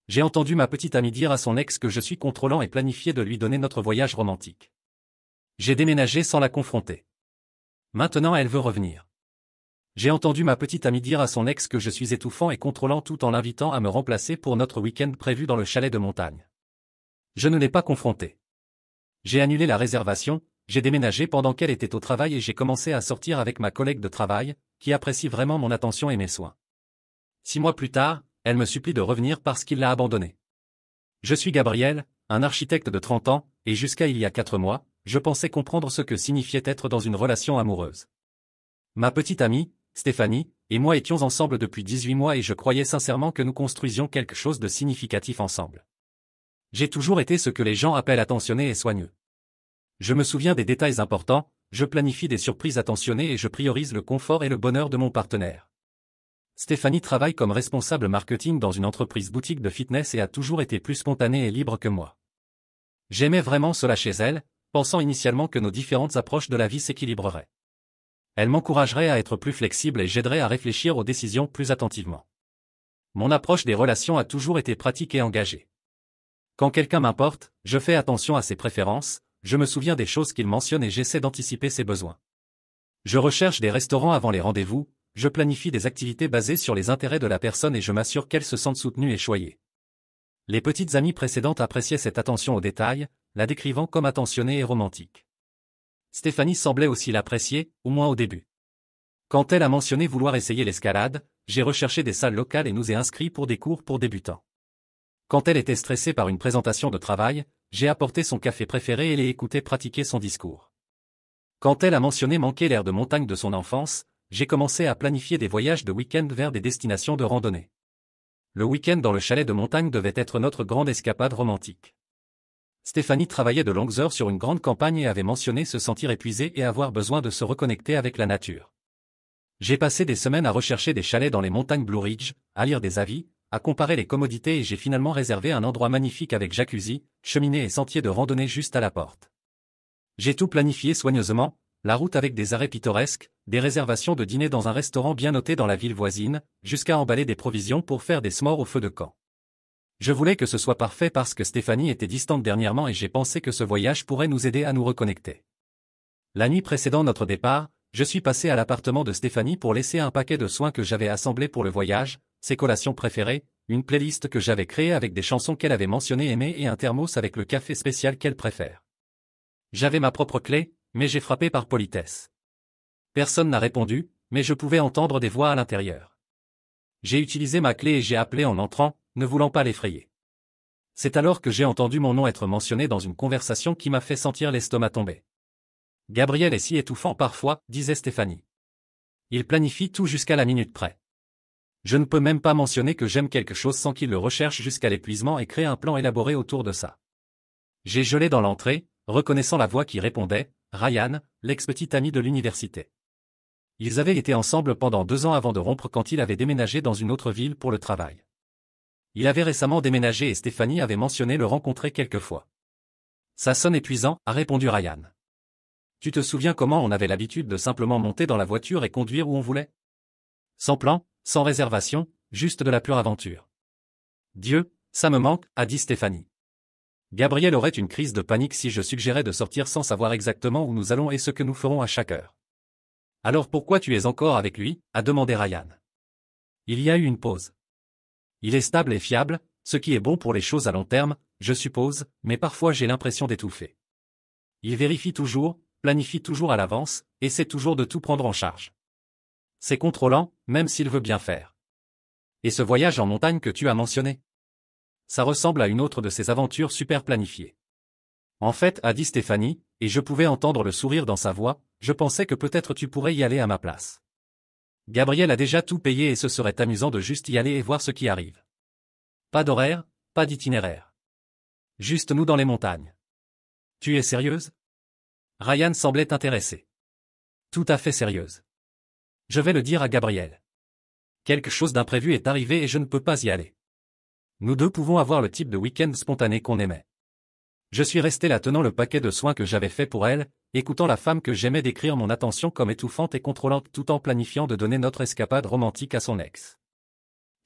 J'ai entendu ma petite amie dire à son ex que je suis contrôlant et planifié de lui donner notre voyage romantique. J'ai déménagé sans la confronter. Maintenant elle veut revenir. J'ai entendu ma petite amie dire à son ex que je suis étouffant et contrôlant tout en l'invitant à me remplacer pour notre week-end prévu dans le chalet de montagne. Je ne l'ai pas confronté. J'ai annulé la réservation, j'ai déménagé pendant qu'elle était au travail et j'ai commencé à sortir avec ma collègue de travail, qui apprécie vraiment mon attention et mes soins. 6 mois plus tard, elle me supplie de revenir parce qu'il l'a abandonnée. Je suis Gabriel, un architecte de 30 ans, et jusqu'à il y a 4 mois, je pensais comprendre ce que signifiait être dans une relation amoureuse. Ma petite amie, Stéphanie, et moi étions ensemble depuis 18 mois et je croyais sincèrement que nous construisions quelque chose de significatif ensemble. J'ai toujours été ce que les gens appellent attentionné et soigneux. Je me souviens des détails importants, je planifie des surprises attentionnées et je priorise le confort et le bonheur de mon partenaire. Stéphanie travaille comme responsable marketing dans une entreprise boutique de fitness et a toujours été plus spontanée et libre que moi. J'aimais vraiment cela chez elle, pensant initialement que nos différentes approches de la vie s'équilibreraient. Elle m'encouragerait à être plus flexible et j'aiderais à réfléchir aux décisions plus attentivement. Mon approche des relations a toujours été pratique et engagée. Quand quelqu'un m'importe, je fais attention à ses préférences, je me souviens des choses qu'il mentionne et j'essaie d'anticiper ses besoins. Je recherche des restaurants avant les rendez-vous, je planifie des activités basées sur les intérêts de la personne et je m'assure qu'elle se sente soutenue et choyée. Les petites amies précédentes appréciaient cette attention aux détails, la décrivant comme attentionnée et romantique. Stéphanie semblait aussi l'apprécier, au moins au début. Quand elle a mentionné vouloir essayer l'escalade, j'ai recherché des salles locales et nous ai inscrits pour des cours pour débutants. Quand elle était stressée par une présentation de travail, j'ai apporté son café préféré et l'ai écouté pratiquer son discours. Quand elle a mentionné manquer l'air de montagne de son enfance, j'ai commencé à planifier des voyages de week-end vers des destinations de randonnée. Le week-end dans le chalet de montagne devait être notre grande escapade romantique. Stéphanie travaillait de longues heures sur une grande campagne et avait mentionné se sentir épuisée et avoir besoin de se reconnecter avec la nature. J'ai passé des semaines à rechercher des chalets dans les montagnes Blue Ridge, à lire des avis, à comparer les commodités et j'ai finalement réservé un endroit magnifique avec jacuzzi, cheminée et sentier de randonnée juste à la porte. J'ai tout planifié soigneusement, la route avec des arrêts pittoresques, des réservations de dîner dans un restaurant bien noté dans la ville voisine, jusqu'à emballer des provisions pour faire des s'mores au feu de camp. Je voulais que ce soit parfait parce que Stéphanie était distante dernièrement et j'ai pensé que ce voyage pourrait nous aider à nous reconnecter. La nuit précédant notre départ, je suis passé à l'appartement de Stéphanie pour laisser un paquet de soins que j'avais assemblés pour le voyage, ses collations préférées, une playlist que j'avais créée avec des chansons qu'elle avait mentionnées aimer et un thermos avec le café spécial qu'elle préfère. J'avais ma propre clé, mais j'ai frappé par politesse. Personne n'a répondu, mais je pouvais entendre des voix à l'intérieur. J'ai utilisé ma clé et j'ai appelé en entrant, ne voulant pas l'effrayer. C'est alors que j'ai entendu mon nom être mentionné dans une conversation qui m'a fait sentir l'estomac tomber. Gabriel est si étouffant parfois, disait Stéphanie. Il planifie tout jusqu'à la minute près. Je ne peux même pas mentionner que j'aime quelque chose sans qu'il le recherche jusqu'à l'épuisement et crée un plan élaboré autour de ça. J'ai gelé dans l'entrée, reconnaissant la voix qui répondait, Ryan, l'ex-petite amie de l'université. Ils avaient été ensemble pendant 2 ans avant de rompre quand il avait déménagé dans une autre ville pour le travail. Il avait récemment déménagé et Stéphanie avait mentionné le rencontrer quelques fois. Ça sonne épuisant, a répondu Ryan. Tu te souviens comment on avait l'habitude de simplement monter dans la voiture et conduire où on voulait? Sans plan, sans réservation, juste de la pure aventure. Dieu, ça me manque, a dit Stéphanie. Gabriel aurait une crise de panique si je suggérais de sortir sans savoir exactement où nous allons et ce que nous ferons à chaque heure. Alors pourquoi tu es encore avec lui, a demandé Ryan. Il y a eu une pause. Il est stable et fiable, ce qui est bon pour les choses à long terme, je suppose, mais parfois j'ai l'impression d'étouffer. Il vérifie toujours, planifie toujours à l'avance, essaie toujours de tout prendre en charge. C'est contrôlant, même s'il veut bien faire. Et ce voyage en montagne que tu as mentionné? Ça ressemble à une autre de ces aventures super planifiées. En fait, a dit Stéphanie, et je pouvais entendre le sourire dans sa voix, je pensais que peut-être tu pourrais y aller à ma place. Gabriel a déjà tout payé et ce serait amusant de juste y aller et voir ce qui arrive. Pas d'horaire, pas d'itinéraire. Juste nous dans les montagnes. Tu es sérieuse? Ryan semblait intéressé. Tout à fait sérieuse. Je vais le dire à Gabriel. Quelque chose d'imprévu est arrivé et je ne peux pas y aller. Nous deux pouvons avoir le type de week-end spontané qu'on aimait. Je suis resté là tenant le paquet de soins que j'avais fait pour elle, écoutant la femme que j'aimais décrire mon attention comme étouffante et contrôlante tout en planifiant de donner notre escapade romantique à son ex.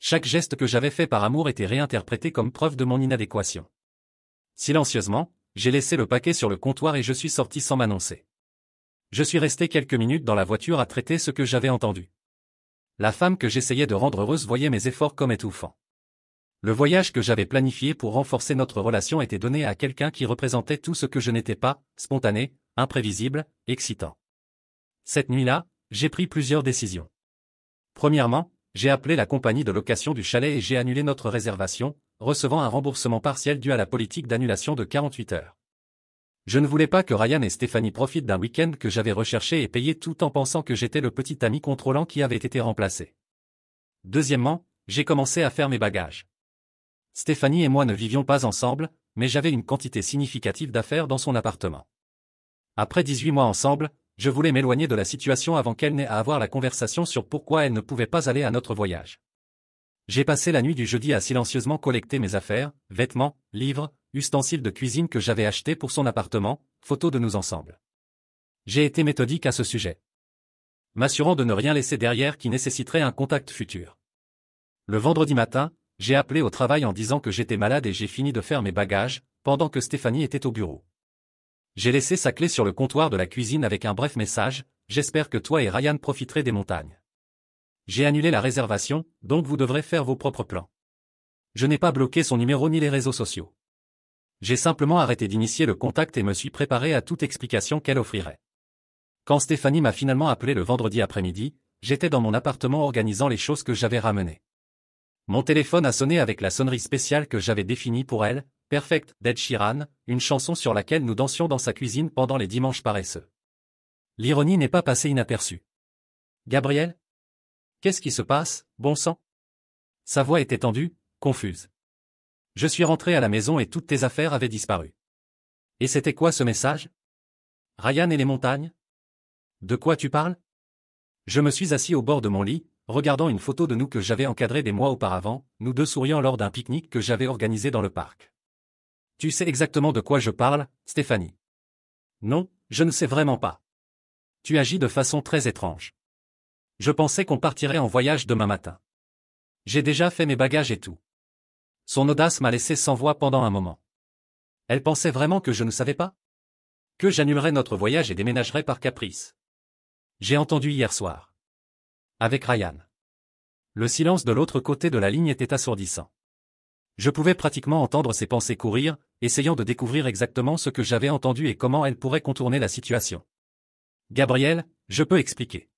Chaque geste que j'avais fait par amour était réinterprété comme preuve de mon inadéquation. Silencieusement, j'ai laissé le paquet sur le comptoir et je suis sorti sans m'annoncer. Je suis resté quelques minutes dans la voiture à traiter ce que j'avais entendu. La femme que j'essayais de rendre heureuse voyait mes efforts comme étouffants. Le voyage que j'avais planifié pour renforcer notre relation était donné à quelqu'un qui représentait tout ce que je n'étais pas, spontané, imprévisible, excitant. Cette nuit-là, j'ai pris plusieurs décisions. Premièrement, j'ai appelé la compagnie de location du chalet et j'ai annulé notre réservation, recevant un remboursement partiel dû à la politique d'annulation de 48 heures. Je ne voulais pas que Ryan et Stéphanie profitent d'un week-end que j'avais recherché et payé tout en pensant que j'étais le petit ami contrôlant qui avait été remplacé. Deuxièmement, j'ai commencé à faire mes bagages. Stéphanie et moi ne vivions pas ensemble, mais j'avais une quantité significative d'affaires dans son appartement. Après 18 mois ensemble, je voulais m'éloigner de la situation avant qu'elle n'ait à avoir la conversation sur pourquoi elle ne pouvait pas aller à notre voyage. J'ai passé la nuit du jeudi à silencieusement collecter mes affaires, vêtements, livres, ustensiles de cuisine que j'avais achetés pour son appartement, photos de nous ensemble. J'ai été méthodique à ce sujet, m'assurant de ne rien laisser derrière qui nécessiterait un contact futur. Le vendredi matin, j'ai appelé au travail en disant que j'étais malade et j'ai fini de faire mes bagages, pendant que Stéphanie était au bureau. J'ai laissé sa clé sur le comptoir de la cuisine avec un bref message, « J'espère que toi et Ryan profiterez des montagnes. » J'ai annulé la réservation, donc vous devrez faire vos propres plans. Je n'ai pas bloqué son numéro ni les réseaux sociaux. J'ai simplement arrêté d'initier le contact et me suis préparé à toute explication qu'elle offrirait. Quand Stéphanie m'a finalement appelé le vendredi après-midi, j'étais dans mon appartement organisant les choses que j'avais ramenées. Mon téléphone a sonné avec la sonnerie spéciale que j'avais définie pour elle, Perfect, d'Ed Sheeran, une chanson sur laquelle nous dansions dans sa cuisine pendant les dimanches paresseux. L'ironie n'est pas passée inaperçue. Gabriel? Qu'est-ce qui se passe, bon sang? Sa voix était tendue, confuse. Je suis rentré à la maison et toutes tes affaires avaient disparu. Et c'était quoi ce message? Ryan et les montagnes? De quoi tu parles? Je me suis assis au bord de mon lit, regardant une photo de nous que j'avais encadrée des mois auparavant, nous deux souriant lors d'un pique-nique que j'avais organisé dans le parc. Tu sais exactement de quoi je parle, Stéphanie? Non, je ne sais vraiment pas. Tu agis de façon très étrange. Je pensais qu'on partirait en voyage demain matin. J'ai déjà fait mes bagages et tout. Son audace m'a laissé sans voix pendant un moment. Elle pensait vraiment que je ne savais pas? Que j'annulerais notre voyage et déménagerais par caprice. J'ai entendu hier soir. Avec Ryan. Le silence de l'autre côté de la ligne était assourdissant. Je pouvais pratiquement entendre ses pensées courir, essayant de découvrir exactement ce que j'avais entendu et comment elle pourrait contourner la situation. Gabriel, je peux expliquer.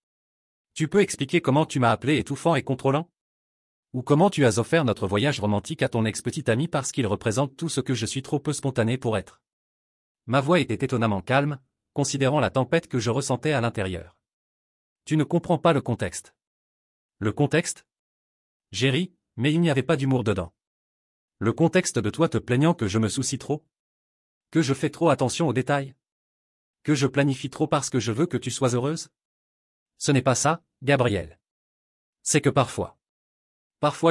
Tu peux expliquer comment tu m'as appelé étouffant et contrôlant? Ou comment tu as offert notre voyage romantique à ton ex-petit ami parce qu'il représente tout ce que je suis trop peu spontané pour être? Ma voix était étonnamment calme, considérant la tempête que je ressentais à l'intérieur. Tu ne comprends pas le contexte. Le contexte? J'ai ri, mais il n'y avait pas d'humour dedans. Le contexte de toi te plaignant que je me soucie trop? Que je fais trop attention aux détails? Que je planifie trop parce que je veux que tu sois heureuse? Ce n'est pas ça, Gabriel. C'est que parfois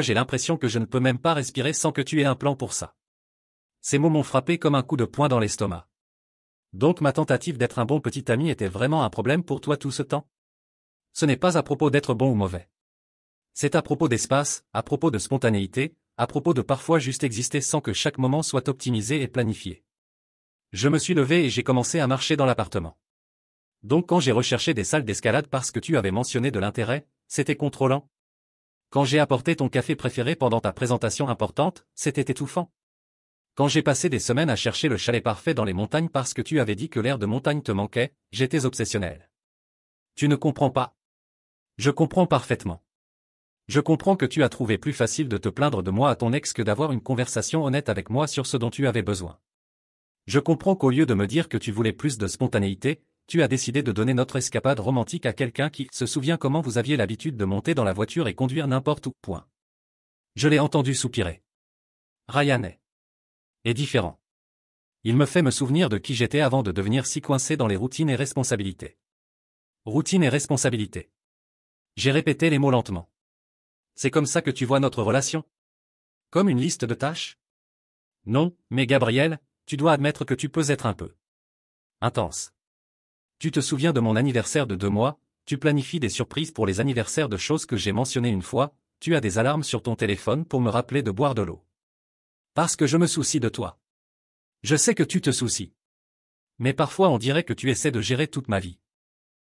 j'ai l'impression que je ne peux même pas respirer sans que tu aies un plan pour ça. Ces mots m'ont frappé comme un coup de poing dans l'estomac. Donc ma tentative d'être un bon petit ami était vraiment un problème pour toi tout ce temps? Ce n'est pas à propos d'être bon ou mauvais. C'est à propos d'espace, à propos de spontanéité, à propos de parfois juste exister sans que chaque moment soit optimisé et planifié. Je me suis levé et j'ai commencé à marcher dans l'appartement. Donc quand j'ai recherché des salles d'escalade parce que tu avais mentionné de l'intérêt, c'était contrôlant. Quand j'ai apporté ton café préféré pendant ta présentation importante, c'était étouffant. Quand j'ai passé des semaines à chercher le chalet parfait dans les montagnes parce que tu avais dit que l'air de montagne te manquait, j'étais obsessionnel. Tu ne comprends pas. Je comprends parfaitement. Je comprends que tu as trouvé plus facile de te plaindre de moi à ton ex que d'avoir une conversation honnête avec moi sur ce dont tu avais besoin. Je comprends qu'au lieu de me dire que tu voulais plus de spontanéité, tu as décidé de donner notre escapade romantique à quelqu'un qui se souvient comment vous aviez l'habitude de monter dans la voiture et conduire n'importe où. Point. Je l'ai entendu soupirer. Ryan est différent. Il me fait me souvenir de qui j'étais avant de devenir si coincé dans les routines et responsabilités. Routine et responsabilité. J'ai répété les mots lentement. C'est comme ça que tu vois notre relation? Comme une liste de tâches? Non, mais Gabriel, tu dois admettre que tu peux être un peu intense. Tu te souviens de mon anniversaire de 2 mois, tu planifies des surprises pour les anniversaires de choses que j'ai mentionnées une fois, tu as des alarmes sur ton téléphone pour me rappeler de boire de l'eau. Parce que je me soucie de toi. Je sais que tu te soucies. Mais parfois on dirait que tu essaies de gérer toute ma vie.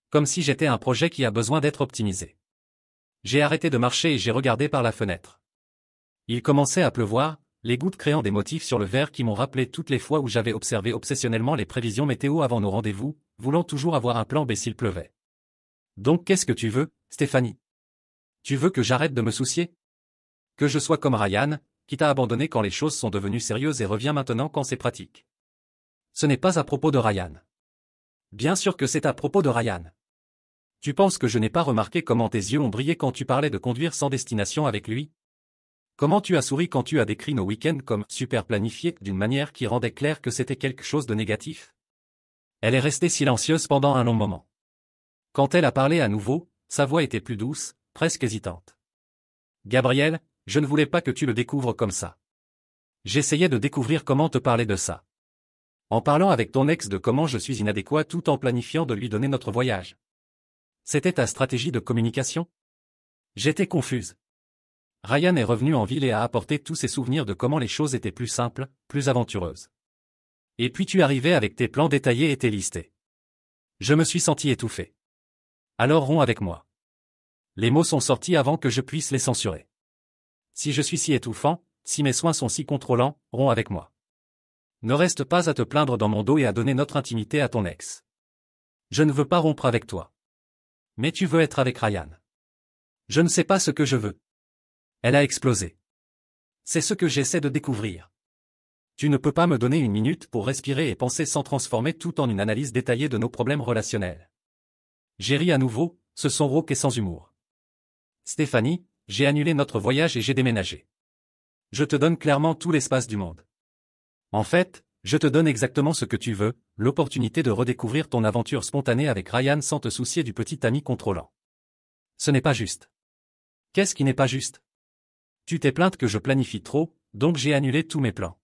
Comme si j'étais un projet qui a besoin d'être optimisé. J'ai arrêté de marcher et j'ai regardé par la fenêtre. Il commençait à pleuvoir, les gouttes créant des motifs sur le verre qui m'ont rappelé toutes les fois où j'avais observé obsessionnellement les prévisions météo avant nos rendez-vous, voulant toujours avoir un plan B s'il pleuvait. Donc qu'est-ce que tu veux, Stéphanie? Tu veux que j'arrête de me soucier? Que je sois comme Ryan, qui t'a abandonné quand les choses sont devenues sérieuses et revient maintenant quand c'est pratique? Ce n'est pas à propos de Ryan. Bien sûr que c'est à propos de Ryan. Tu penses que je n'ai pas remarqué comment tes yeux ont brillé quand tu parlais de conduire sans destination avec lui? Comment tu as souri quand tu as décrit nos week-ends comme super planifiés d'une manière qui rendait clair que c'était quelque chose de négatif? Elle est restée silencieuse pendant un long moment. Quand elle a parlé à nouveau, sa voix était plus douce, presque hésitante. Gabriel, je ne voulais pas que tu le découvres comme ça. J'essayais de découvrir comment te parler de ça. En parlant avec ton ex de comment je suis inadéquat tout en planifiant de lui donner notre voyage. C'était ta stratégie de communication? J'étais confuse. Ryan est revenu en ville et a apporté tous ses souvenirs de comment les choses étaient plus simples, plus aventureuses. Et puis tu arrivais avec tes plans détaillés et tes listés. Je me suis senti étouffé. Alors romps avec moi. Les mots sont sortis avant que je puisse les censurer. Si je suis si étouffant, si mes soins sont si contrôlants, romps avec moi. Ne reste pas à te plaindre dans mon dos et à donner notre intimité à ton ex. Je ne veux pas rompre avec toi. Mais tu veux être avec Ryan. Je ne sais pas ce que je veux. Elle a explosé. C'est ce que j'essaie de découvrir. Tu ne peux pas me donner une minute pour respirer et penser sans transformer tout en une analyse détaillée de nos problèmes relationnels. J'ai ri à nouveau, ce son rauque et sans humour. Stéphanie, j'ai annulé notre voyage et j'ai déménagé. Je te donne clairement tout l'espace du monde. En fait, je te donne exactement ce que tu veux, l'opportunité de redécouvrir ton aventure spontanée avec Ryan sans te soucier du petit ami contrôlant. Ce n'est pas juste. Qu'est-ce qui n'est pas juste? Tu t'es plainte que je planifie trop, donc j'ai annulé tous mes plans.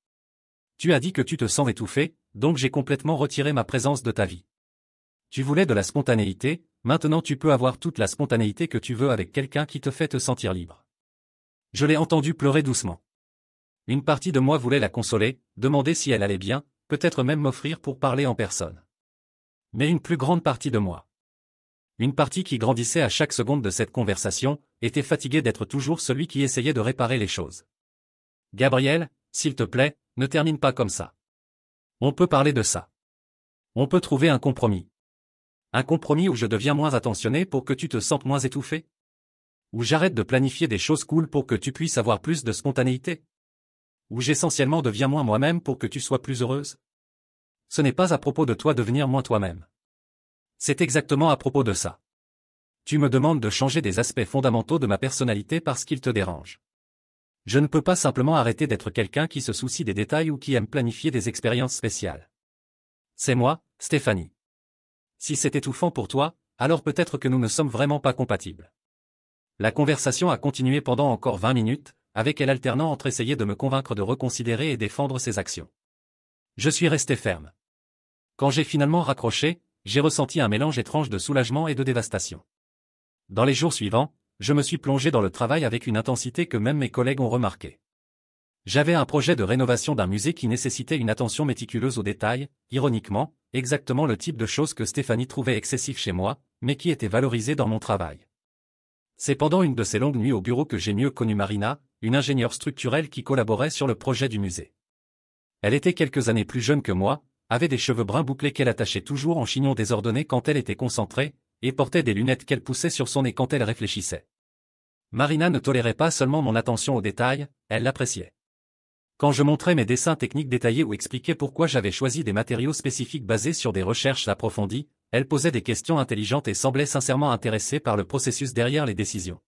Tu as dit que tu te sens étouffé, donc j'ai complètement retiré ma présence de ta vie. Tu voulais de la spontanéité, maintenant tu peux avoir toute la spontanéité que tu veux avec quelqu'un qui te fait te sentir libre. Je l'ai entendu pleurer doucement. Une partie de moi voulait la consoler, demander si elle allait bien, peut-être même m'offrir pour parler en personne. Mais une plus grande partie de moi. Une partie qui grandissait à chaque seconde de cette conversation, était fatiguée d'être toujours celui qui essayait de réparer les choses. Gabriel, s'il te plaît, ne termine pas comme ça. On peut parler de ça. On peut trouver un compromis. Un compromis où je deviens moins attentionné pour que tu te sentes moins étouffé? Où j'arrête de planifier des choses cool pour que tu puisses avoir plus de spontanéité? Où j'essentiellement deviens moins moi-même pour que tu sois plus heureuse? Ce n'est pas à propos de toi devenir moins toi-même. C'est exactement à propos de ça. Tu me demandes de changer des aspects fondamentaux de ma personnalité parce qu'ils te dérangent. Je ne peux pas simplement arrêter d'être quelqu'un qui se soucie des détails ou qui aime planifier des expériences spéciales. C'est moi, Stéphanie. Si c'est étouffant pour toi, alors peut-être que nous ne sommes vraiment pas compatibles. La conversation a continué pendant encore 20 minutes, avec elle alternant entre essayer de me convaincre de reconsidérer et défendre ses actions. Je suis resté ferme. Quand j'ai finalement raccroché, j'ai ressenti un mélange étrange de soulagement et de dévastation. Dans les jours suivants, je me suis plongé dans le travail avec une intensité que même mes collègues ont remarqué. J'avais un projet de rénovation d'un musée qui nécessitait une attention méticuleuse aux détails, ironiquement, exactement le type de choses que Stéphanie trouvait excessif chez moi, mais qui était valorisé dans mon travail. C'est pendant une de ces longues nuits au bureau que j'ai mieux connu Marina, une ingénieure structurelle qui collaborait sur le projet du musée. Elle était quelques années plus jeune que moi, avait des cheveux bruns bouclés qu'elle attachait toujours en chignon désordonné quand elle était concentrée, et portait des lunettes qu'elle poussait sur son nez quand elle réfléchissait. Marina ne tolérait pas seulement mon attention aux détails, elle l'appréciait. Quand je montrais mes dessins techniques détaillés ou expliquais pourquoi j'avais choisi des matériaux spécifiques basés sur des recherches approfondies, elle posait des questions intelligentes et semblait sincèrement intéressée par le processus derrière les décisions.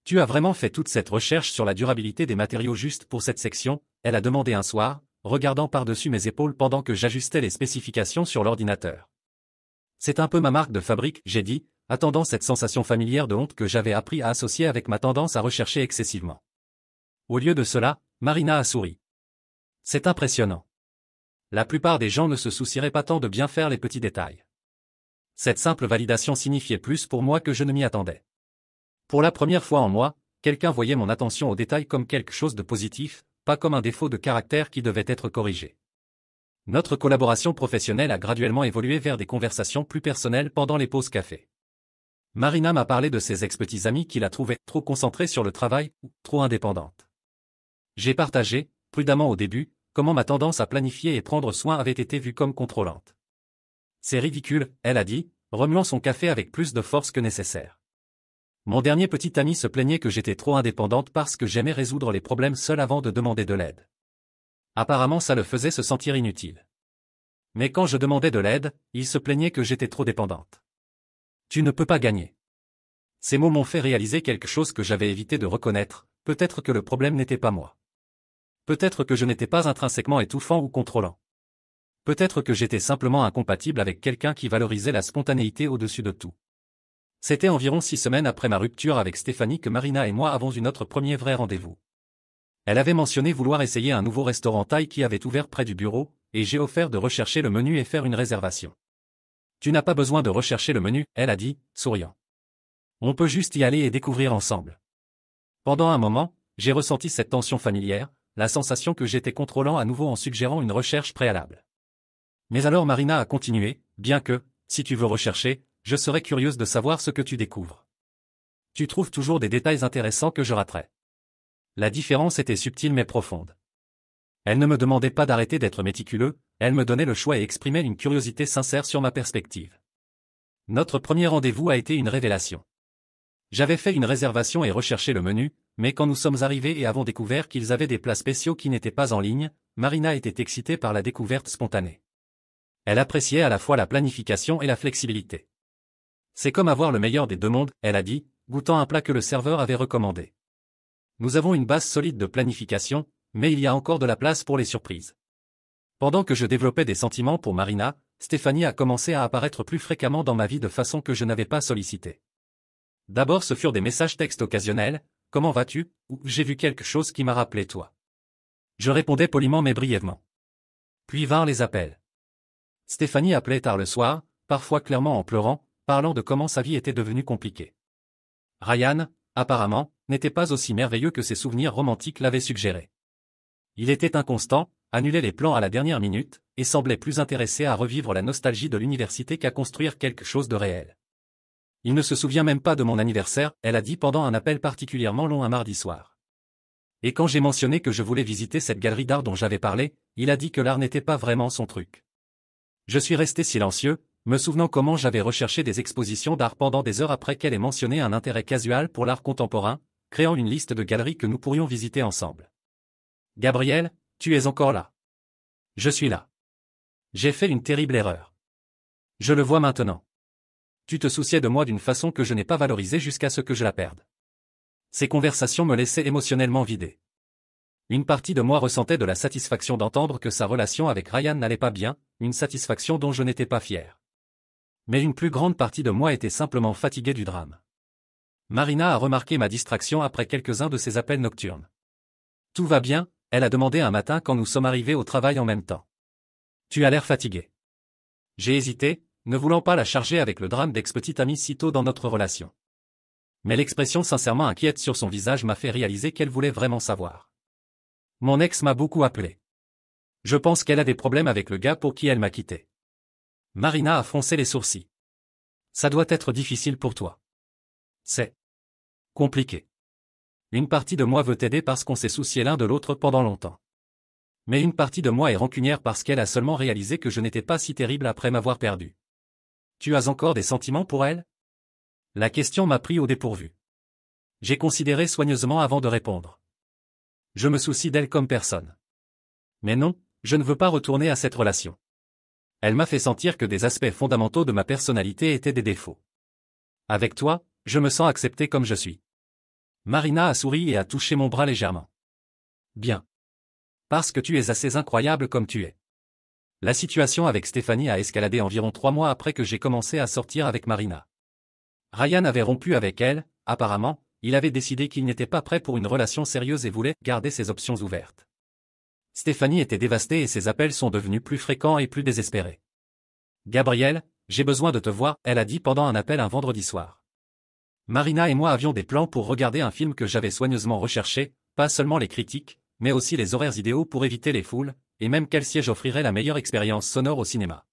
Tu as vraiment fait toute cette recherche sur la durabilité des matériaux juste pour cette section, elle a demandé un soir, regardant par-dessus mes épaules pendant que j'ajustais les spécifications sur l'ordinateur. C'est un peu ma marque de fabrique, j'ai dit, attendant cette sensation familière de honte que j'avais appris à associer avec ma tendance à rechercher excessivement. Au lieu de cela, Marina a souri. C'est impressionnant. La plupart des gens ne se soucieraient pas tant de bien faire les petits détails. Cette simple validation signifiait plus pour moi que je ne m'y attendais. Pour la première fois en moi, quelqu'un voyait mon attention aux détails comme quelque chose de positif, pas comme un défaut de caractère qui devait être corrigé. Notre collaboration professionnelle a graduellement évolué vers des conversations plus personnelles pendant les pauses café. Marina m'a parlé de ses ex-petits amis qui la trouvaient trop concentrée sur le travail ou trop indépendante. J'ai partagé, prudemment au début, comment ma tendance à planifier et prendre soin avait été vue comme contrôlante. C'est ridicule, elle a dit, remuant son café avec plus de force que nécessaire. Mon dernier petit ami se plaignait que j'étais trop indépendante parce que j'aimais résoudre les problèmes seul avant de demander de l'aide. Apparemment ça le faisait se sentir inutile. Mais quand je demandais de l'aide, il se plaignait que j'étais trop dépendante. Tu ne peux pas gagner. Ces mots m'ont fait réaliser quelque chose que j'avais évité de reconnaître, peut-être que le problème n'était pas moi. Peut-être que je n'étais pas intrinsèquement étouffant ou contrôlant. Peut-être que j'étais simplement incompatible avec quelqu'un qui valorisait la spontanéité au-dessus de tout. C'était environ 6 semaines après ma rupture avec Stéphanie que Marina et moi avons eu notre premier vrai rendez-vous. Elle avait mentionné vouloir essayer un nouveau restaurant thaï qui avait ouvert près du bureau, et j'ai offert de rechercher le menu et faire une réservation. Tu n'as pas besoin de rechercher le menu, elle a dit, souriant. On peut juste y aller et découvrir ensemble. Pendant un moment, j'ai ressenti cette tension familière, la sensation que j'étais contrôlant à nouveau en suggérant une recherche préalable. Mais alors Marina a continué, bien que, si tu veux rechercher, je serais curieuse de savoir ce que tu découvres. Tu trouves toujours des détails intéressants que je raterais. La différence était subtile mais profonde. Elle ne me demandait pas d'arrêter d'être méticuleux, elle me donnait le choix et exprimait une curiosité sincère sur ma perspective. Notre premier rendez-vous a été une révélation. J'avais fait une réservation et recherché le menu, mais quand nous sommes arrivés et avons découvert qu'ils avaient des plats spéciaux qui n'étaient pas en ligne, Marina était excitée par la découverte spontanée. Elle appréciait à la fois la planification et la flexibilité. C'est comme avoir le meilleur des deux mondes, elle a dit, goûtant un plat que le serveur avait recommandé. Nous avons une base solide de planification, mais il y a encore de la place pour les surprises. Pendant que je développais des sentiments pour Marina, Stéphanie a commencé à apparaître plus fréquemment dans ma vie de façon que je n'avais pas sollicité. D'abord ce furent des messages textes occasionnels, « Comment vas-tu » ou « J'ai vu quelque chose qui m'a rappelé toi ». Je répondais poliment mais brièvement. Puis vinrent les appels. Stéphanie appelait tard le soir, parfois clairement en pleurant, parlant de comment sa vie était devenue compliquée. Ryan, apparemment, n'était pas aussi merveilleux que ses souvenirs romantiques l'avaient suggéré. Il était inconstant, annulait les plans à la dernière minute, et semblait plus intéressé à revivre la nostalgie de l'université qu'à construire quelque chose de réel. Il ne se souvient même pas de mon anniversaire, elle a dit pendant un appel particulièrement long un mardi soir. Et quand j'ai mentionné que je voulais visiter cette galerie d'art dont j'avais parlé, il a dit que l'art n'était pas vraiment son truc. Je suis resté silencieux, me souvenant comment j'avais recherché des expositions d'art pendant des heures après qu'elle ait mentionné un intérêt casual pour l'art contemporain, créant une liste de galeries que nous pourrions visiter ensemble. Gabriel, tu es encore là. Je suis là. J'ai fait une terrible erreur. Je le vois maintenant. Tu te souciais de moi d'une façon que je n'ai pas valorisée jusqu'à ce que je la perde. Ces conversations me laissaient émotionnellement vidé. Une partie de moi ressentait de la satisfaction d'entendre que sa relation avec Ryan n'allait pas bien, une satisfaction dont je n'étais pas fier. Mais une plus grande partie de moi était simplement fatiguée du drame. Marina a remarqué ma distraction après quelques-uns de ses appels nocturnes. Tout va bien, elle a demandé un matin quand nous sommes arrivés au travail en même temps. Tu as l'air fatigué. J'ai hésité, ne voulant pas la charger avec le drame d'ex-petite amie si tôt dans notre relation. Mais l'expression sincèrement inquiète sur son visage m'a fait réaliser qu'elle voulait vraiment savoir. Mon ex m'a beaucoup appelé. Je pense qu'elle a des problèmes avec le gars pour qui elle m'a quitté. Marina a froncé les sourcils. Ça doit être difficile pour toi. C'est compliqué. Une partie de moi veut t'aider parce qu'on s'est soucié l'un de l'autre pendant longtemps. Mais une partie de moi est rancunière parce qu'elle a seulement réalisé que je n'étais pas si terrible après m'avoir perdu. Tu as encore des sentiments pour elle ? La question m'a pris au dépourvu. J'ai considéré soigneusement avant de répondre. Je me soucie d'elle comme personne. Mais non, je ne veux pas retourner à cette relation. Elle m'a fait sentir que des aspects fondamentaux de ma personnalité étaient des défauts. Avec toi, je me sens accepté comme je suis. Marina a souri et a touché mon bras légèrement. Bien. Parce que tu es assez incroyable comme tu es. La situation avec Stéphanie a escaladé environ 3 mois après que j'ai commencé à sortir avec Marina. Ryan avait rompu avec elle, apparemment, il avait décidé qu'il n'était pas prêt pour une relation sérieuse et voulait garder ses options ouvertes. Stéphanie était dévastée et ses appels sont devenus plus fréquents et plus désespérés. Gabriel, j'ai besoin de te voir, elle a dit pendant un appel un vendredi soir. Marina et moi avions des plans pour regarder un film que j'avais soigneusement recherché, pas seulement les critiques, mais aussi les horaires idéaux pour éviter les foules, et même quel siège offrirait la meilleure expérience sonore au cinéma.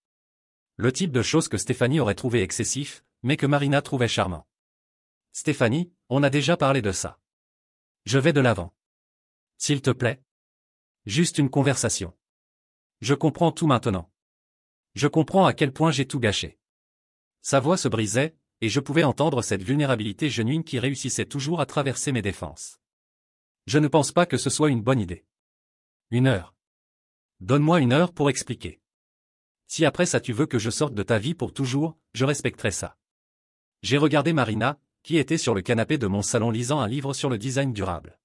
Le type de choses que Stéphanie aurait trouvé excessif, mais que Marina trouvait charmant. Stéphanie, on a déjà parlé de ça. Je vais de l'avant. S'il te plaît. Juste une conversation. Je comprends tout maintenant. Je comprends à quel point j'ai tout gâché. Sa voix se brisait, et je pouvais entendre cette vulnérabilité genuine qui réussissait toujours à traverser mes défenses. Je ne pense pas que ce soit une bonne idée. 1 heure. Donne-moi 1 heure pour expliquer. Si après ça tu veux que je sorte de ta vie pour toujours, je respecterai ça. J'ai regardé Marina, qui était sur le canapé de mon salon lisant un livre sur le design durable.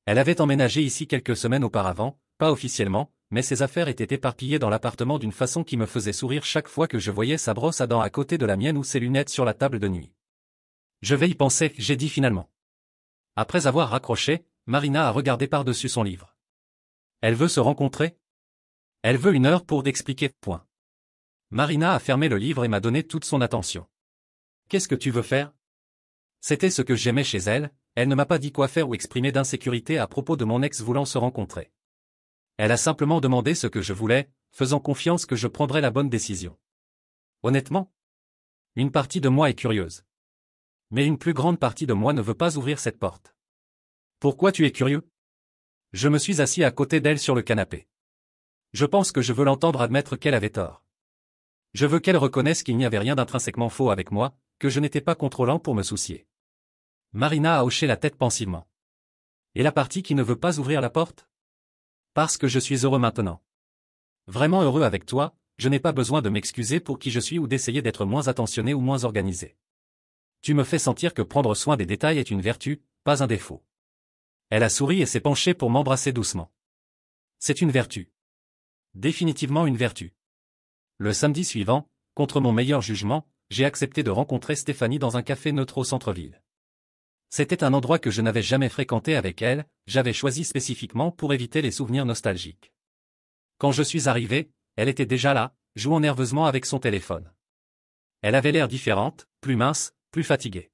Elle avait emménagé ici quelques semaines auparavant, pas officiellement, mais ses affaires étaient éparpillées dans l'appartement d'une façon qui me faisait sourire chaque fois que je voyais sa brosse à dents à côté de la mienne ou ses lunettes sur la table de nuit. Je vais y penser, j'ai dit finalement. Après avoir raccroché, Marina a regardé par-dessus son livre. Elle veut se rencontrer? Elle veut 1 heure pour t'expliquer, point. Marina a fermé le livre et m'a donné toute son attention. Qu'est-ce que tu veux faire? C'était ce que j'aimais chez elle, elle ne m'a pas dit quoi faire ou exprimer d'insécurité à propos de mon ex voulant se rencontrer. Elle a simplement demandé ce que je voulais, faisant confiance que je prendrais la bonne décision. Honnêtement, une partie de moi est curieuse. Mais une plus grande partie de moi ne veut pas ouvrir cette porte. Pourquoi tu es curieux? Je me suis assis à côté d'elle sur le canapé. Je pense que je veux l'entendre admettre qu'elle avait tort. Je veux qu'elle reconnaisse qu'il n'y avait rien d'intrinsèquement faux avec moi, que je n'étais pas contrôlant pour me soucier. Marina a hoché la tête pensivement. Et la partie qui ne veut pas ouvrir la porte? Parce que je suis heureux maintenant. Vraiment heureux avec toi, je n'ai pas besoin de m'excuser pour qui je suis ou d'essayer d'être moins attentionné ou moins organisé. Tu me fais sentir que prendre soin des détails est une vertu, pas un défaut. Elle a souri et s'est penchée pour m'embrasser doucement. C'est une vertu. Définitivement une vertu. Le samedi suivant, contre mon meilleur jugement, j'ai accepté de rencontrer Stéphanie dans un café neutre au centre-ville. C'était un endroit que je n'avais jamais fréquenté avec elle, j'avais choisi spécifiquement pour éviter les souvenirs nostalgiques. Quand je suis arrivé, elle était déjà là, jouant nerveusement avec son téléphone. Elle avait l'air différente, plus mince, plus fatiguée.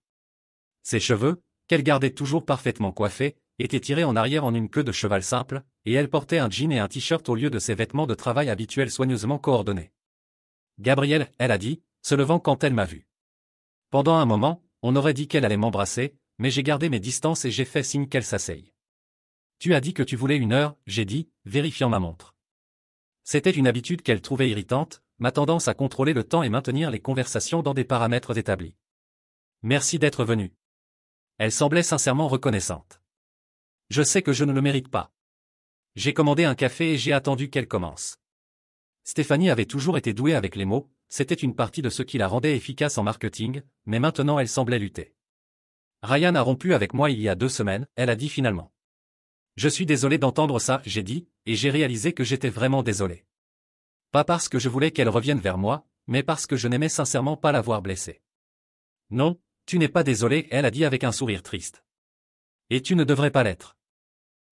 Ses cheveux, qu'elle gardait toujours parfaitement coiffés, étaient tirés en arrière en une queue de cheval simple, et elle portait un jean et un t-shirt au lieu de ses vêtements de travail habituels soigneusement coordonnés. Gabrielle, elle a dit, se levant quand elle m'a vu. Pendant un moment, on aurait dit qu'elle allait m'embrasser, mais j'ai gardé mes distances et j'ai fait signe qu'elle s'asseye. Tu as dit que tu voulais 1 heure, j'ai dit, vérifiant ma montre. C'était une habitude qu'elle trouvait irritante, ma tendance à contrôler le temps et maintenir les conversations dans des paramètres établis. Merci d'être venu. Elle semblait sincèrement reconnaissante. Je sais que je ne le mérite pas. J'ai commandé un café et j'ai attendu qu'elle commence. Stéphanie avait toujours été douée avec les mots, c'était une partie de ce qui la rendait efficace en marketing, mais maintenant elle semblait lutter. Ryan a rompu avec moi il y a 2 semaines, elle a dit finalement. Je suis désolé d'entendre ça, j'ai dit, et j'ai réalisé que j'étais vraiment désolé. Pas parce que je voulais qu'elle revienne vers moi, mais parce que je n'aimais sincèrement pas la voir blessée. Non, tu n'es pas désolé, elle a dit avec un sourire triste. Et tu ne devrais pas l'être.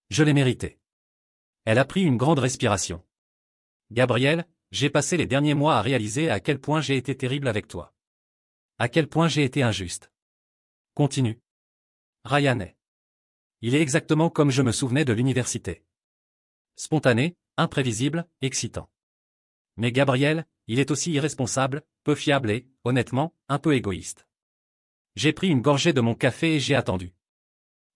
Je l'ai mérité. Elle a pris une grande respiration. Gabrielle, j'ai passé les derniers mois à réaliser à quel point j'ai été terrible avec toi. À quel point j'ai été injuste. Continue. Ryan est. Il est exactement comme je me souvenais de l'université. Spontané, imprévisible, excitant. Mais Gabriel, il est aussi irresponsable, peu fiable et, honnêtement, un peu égoïste. J'ai pris une gorgée de mon café et j'ai attendu.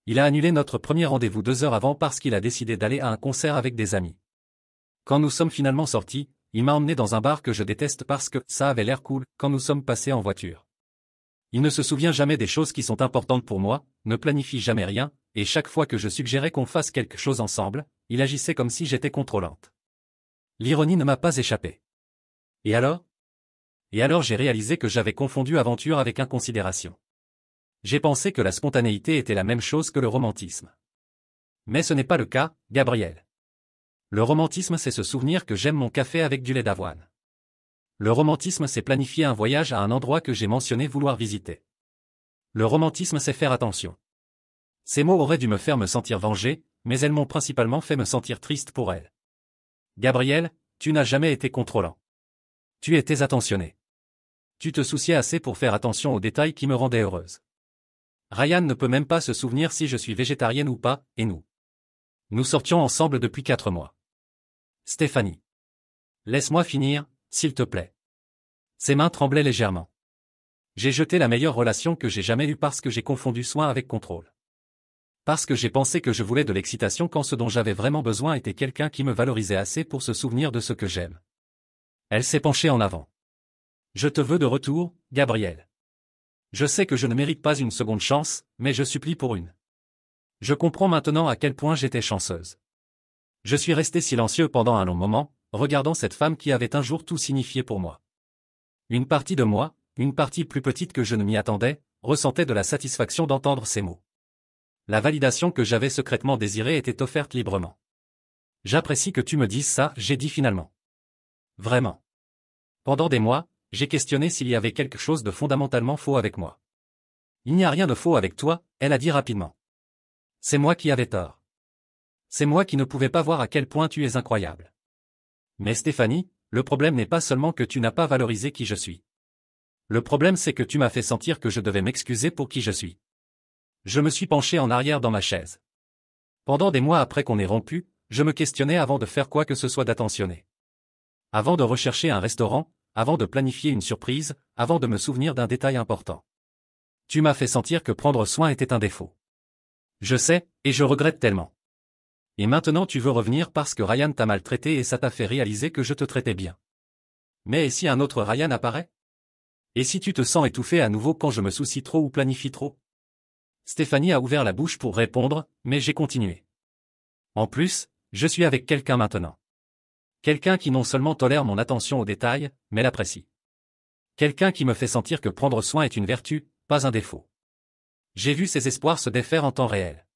Il a annulé notre premier rendez-vous 2 heures avant parce qu'il a décidé d'aller à un concert avec des amis. Quand nous sommes finalement sortis, il m'a emmené dans un bar que je déteste parce que ça avait l'air cool quand nous sommes passés en voiture. Il ne se souvient jamais des choses qui sont importantes pour moi, ne planifie jamais rien, et chaque fois que je suggérais qu'on fasse quelque chose ensemble, il agissait comme si j'étais contrôlante. L'ironie ne m'a pas échappé. Et alors? Et alors j'ai réalisé que j'avais confondu aventure avec inconsidération. J'ai pensé que la spontanéité était la même chose que le romantisme. Mais ce n'est pas le cas, Gabriel. Le romantisme c'est se souvenir que j'aime mon café avec du lait d'avoine. Le romantisme c'est planifier un voyage à un endroit que j'ai mentionné vouloir visiter. Le romantisme c'est faire attention. Ces mots auraient dû me faire me sentir vengé, mais elles m'ont principalement fait me sentir triste pour elle. Gabriel, tu n'as jamais été contrôlant. Tu étais attentionné. Tu te souciais assez pour faire attention aux détails qui me rendaient heureuse. Ryan ne peut même pas se souvenir si je suis végétarienne ou pas, et nous. Nous sortions ensemble depuis 4 mois. Stéphanie. Laisse-moi finir, s'il te plaît. Ses mains tremblaient légèrement. J'ai jeté la meilleure relation que j'ai jamais eue parce que j'ai confondu soin avec contrôle. Parce que j'ai pensé que je voulais de l'excitation quand ce dont j'avais vraiment besoin était quelqu'un qui me valorisait assez pour se souvenir de ce que j'aime. Elle s'est penchée en avant. Je te veux de retour, Gabriel. Je sais que je ne mérite pas une seconde chance, mais je supplie pour une. Je comprends maintenant à quel point j'étais chanceuse. Je suis resté silencieux pendant un long moment, regardant cette femme qui avait un jour tout signifié pour moi. Une partie de moi, une partie plus petite que je ne m'y attendais, ressentait de la satisfaction d'entendre ces mots. La validation que j'avais secrètement désirée était offerte librement. J'apprécie que tu me dises ça, j'ai dit finalement. Vraiment. Pendant des mois, j'ai questionné s'il y avait quelque chose de fondamentalement faux avec moi. Il n'y a rien de faux avec toi, elle a dit rapidement. C'est moi qui avais tort. C'est moi qui ne pouvais pas voir à quel point tu es incroyable. Mais Stéphanie, le problème n'est pas seulement que tu n'as pas valorisé qui je suis. Le problème c'est que tu m'as fait sentir que je devais m'excuser pour qui je suis. Je me suis penché en arrière dans ma chaise. Pendant des mois après qu'on ait rompu, je me questionnais avant de faire quoi que ce soit d'attentionné. Avant de rechercher un restaurant, avant de planifier une surprise, avant de me souvenir d'un détail important. Tu m'as fait sentir que prendre soin était un défaut. Je sais, et je regrette tellement. Et maintenant tu veux revenir parce que Ryan t'a maltraité et ça t'a fait réaliser que je te traitais bien. Mais et si un autre Ryan apparaît? Et si tu te sens étouffé à nouveau quand je me soucie trop ou planifie trop? Stéphanie a ouvert la bouche pour répondre, mais j'ai continué. En plus, je suis avec quelqu'un maintenant. Quelqu'un qui non seulement tolère mon attention aux détails, mais l'apprécie. Quelqu'un qui me fait sentir que prendre soin est une vertu, pas un défaut. J'ai vu ses espoirs se défaire en temps réel.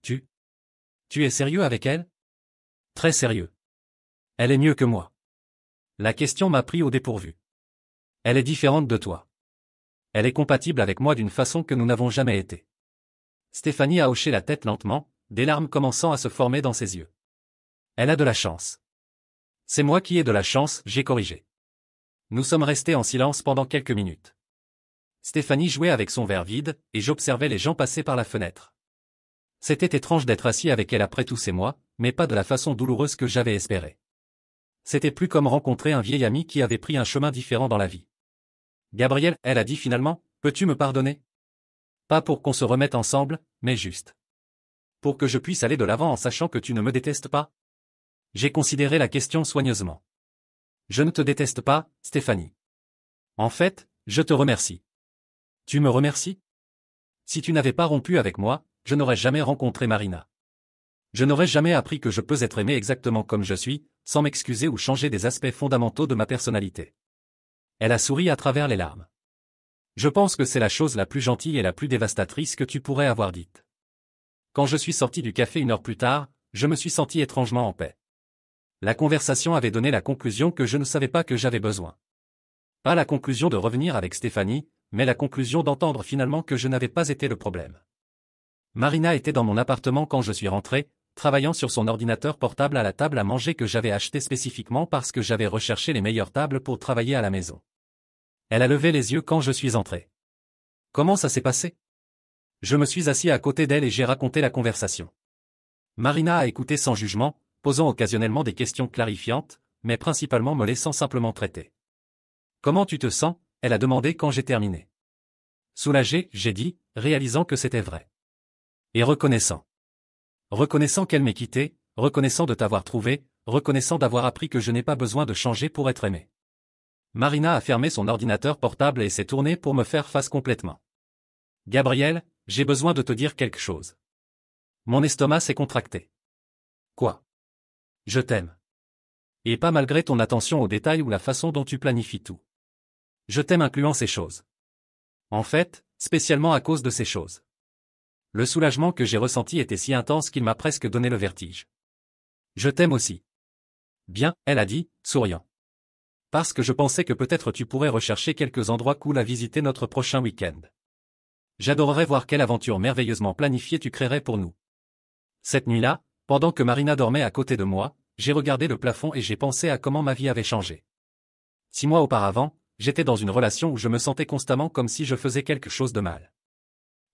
Tu es sérieux avec elle? Très sérieux. Elle est mieux que moi. La question m'a pris au dépourvu. Elle est différente de toi. Elle est compatible avec moi d'une façon que nous n'avons jamais été. Stéphanie a hoché la tête lentement, des larmes commençant à se former dans ses yeux. Elle a de la chance. C'est moi qui ai de la chance, j'ai corrigé. Nous sommes restés en silence pendant quelques minutes. Stéphanie jouait avec son verre vide, et j'observais les gens passer par la fenêtre. C'était étrange d'être assis avec elle après tous ces mois, mais pas de la façon douloureuse que j'avais espéré. C'était plus comme rencontrer un vieil ami qui avait pris un chemin différent dans la vie. Gabriel, elle a dit finalement, peux-tu me pardonner? Pas pour qu'on se remette ensemble, mais juste. Pour que je puisse aller de l'avant en sachant que tu ne me détestes pas? J'ai considéré la question soigneusement. Je ne te déteste pas, Stéphanie. En fait, je te remercie. Tu me remercies? Si tu n'avais pas rompu avec moi, je n'aurais jamais rencontré Marina. Je n'aurais jamais appris que je peux être aimé exactement comme je suis, sans m'excuser ou changer des aspects fondamentaux de ma personnalité. Elle a souri à travers les larmes. Je pense que c'est la chose la plus gentille et la plus dévastatrice que tu pourrais avoir dite. Quand je suis sorti du café 1 heure plus tard, je me suis senti étrangement en paix. La conversation avait donné la conclusion que je ne savais pas que j'avais besoin. Pas la conclusion de revenir avec Stéphanie, mais la conclusion d'entendre finalement que je n'avais pas été le problème. Marina était dans mon appartement quand je suis rentré, travaillant sur son ordinateur portable à la table à manger que j'avais acheté spécifiquement parce que j'avais recherché les meilleures tables pour travailler à la maison. Elle a levé les yeux quand je suis entré. Comment ça s'est passé? Je me suis assis à côté d'elle et j'ai raconté la conversation. Marina a écouté sans jugement, posant occasionnellement des questions clarifiantes, mais principalement me laissant simplement traiter. Comment tu te sens? Elle a demandé quand j'ai terminé. Soulagé, j'ai dit, réalisant que c'était vrai. Et reconnaissant. Reconnaissant qu'elle m'ait quitté, reconnaissant de t'avoir trouvé, reconnaissant d'avoir appris que je n'ai pas besoin de changer pour être aimé. Marina a fermé son ordinateur portable et s'est tournée pour me faire face complètement. Gabriel, j'ai besoin de te dire quelque chose. Mon estomac s'est contracté. Quoi? Je t'aime. Et pas malgré ton attention aux détails ou la façon dont tu planifies tout. Je t'aime incluant ces choses. En fait, spécialement à cause de ces choses. Le soulagement que j'ai ressenti était si intense qu'il m'a presque donné le vertige. Je t'aime aussi. Bien, elle a dit, souriant. Parce que je pensais que peut-être tu pourrais rechercher quelques endroits cool à visiter notre prochain week-end. J'adorerais voir quelle aventure merveilleusement planifiée tu créerais pour nous. Cette nuit-là, pendant que Marina dormait à côté de moi, j'ai regardé le plafond et j'ai pensé à comment ma vie avait changé. 6 mois auparavant, j'étais dans une relation où je me sentais constamment comme si je faisais quelque chose de mal.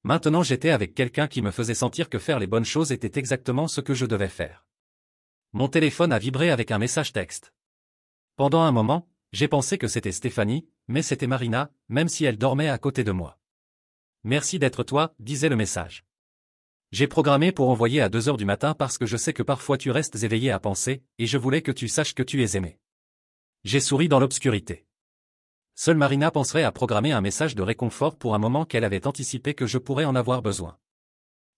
Maintenant j'étais avec quelqu'un qui me faisait sentir que faire les bonnes choses était exactement ce que je devais faire. Mon téléphone a vibré avec un message texte. Pendant un moment, j'ai pensé que c'était Stéphanie, mais c'était Marina, même si elle dormait à côté de moi. Merci d'être toi, disait le message. J'ai programmé pour envoyer à 2 heures du matin parce que je sais que parfois tu restes éveillé à penser, et je voulais que tu saches que tu es aimé. J'ai souri dans l'obscurité. Seule Marina penserait à programmer un message de réconfort pour un moment qu'elle avait anticipé que je pourrais en avoir besoin.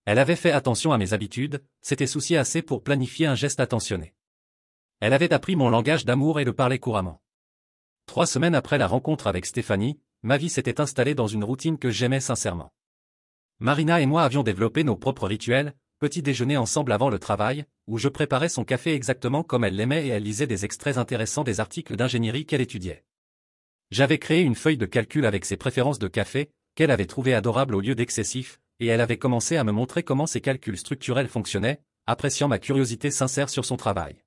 Elle avait fait attention à mes habitudes, s'était souciée assez pour planifier un geste attentionné. Elle avait appris mon langage d'amour et le parlait couramment. 3 semaines après la rencontre avec Stéphanie, ma vie s'était installée dans une routine que j'aimais sincèrement. Marina et moi avions développé nos propres rituels, petit déjeuner ensemble avant le travail, où je préparais son café exactement comme elle l'aimait et elle lisait des extraits intéressants des articles d'ingénierie qu'elle étudiait. J'avais créé une feuille de calcul avec ses préférences de café, qu'elle avait trouvée adorable au lieu d'excessif, et elle avait commencé à me montrer comment ces calculs structurels fonctionnaient, appréciant ma curiosité sincère sur son travail.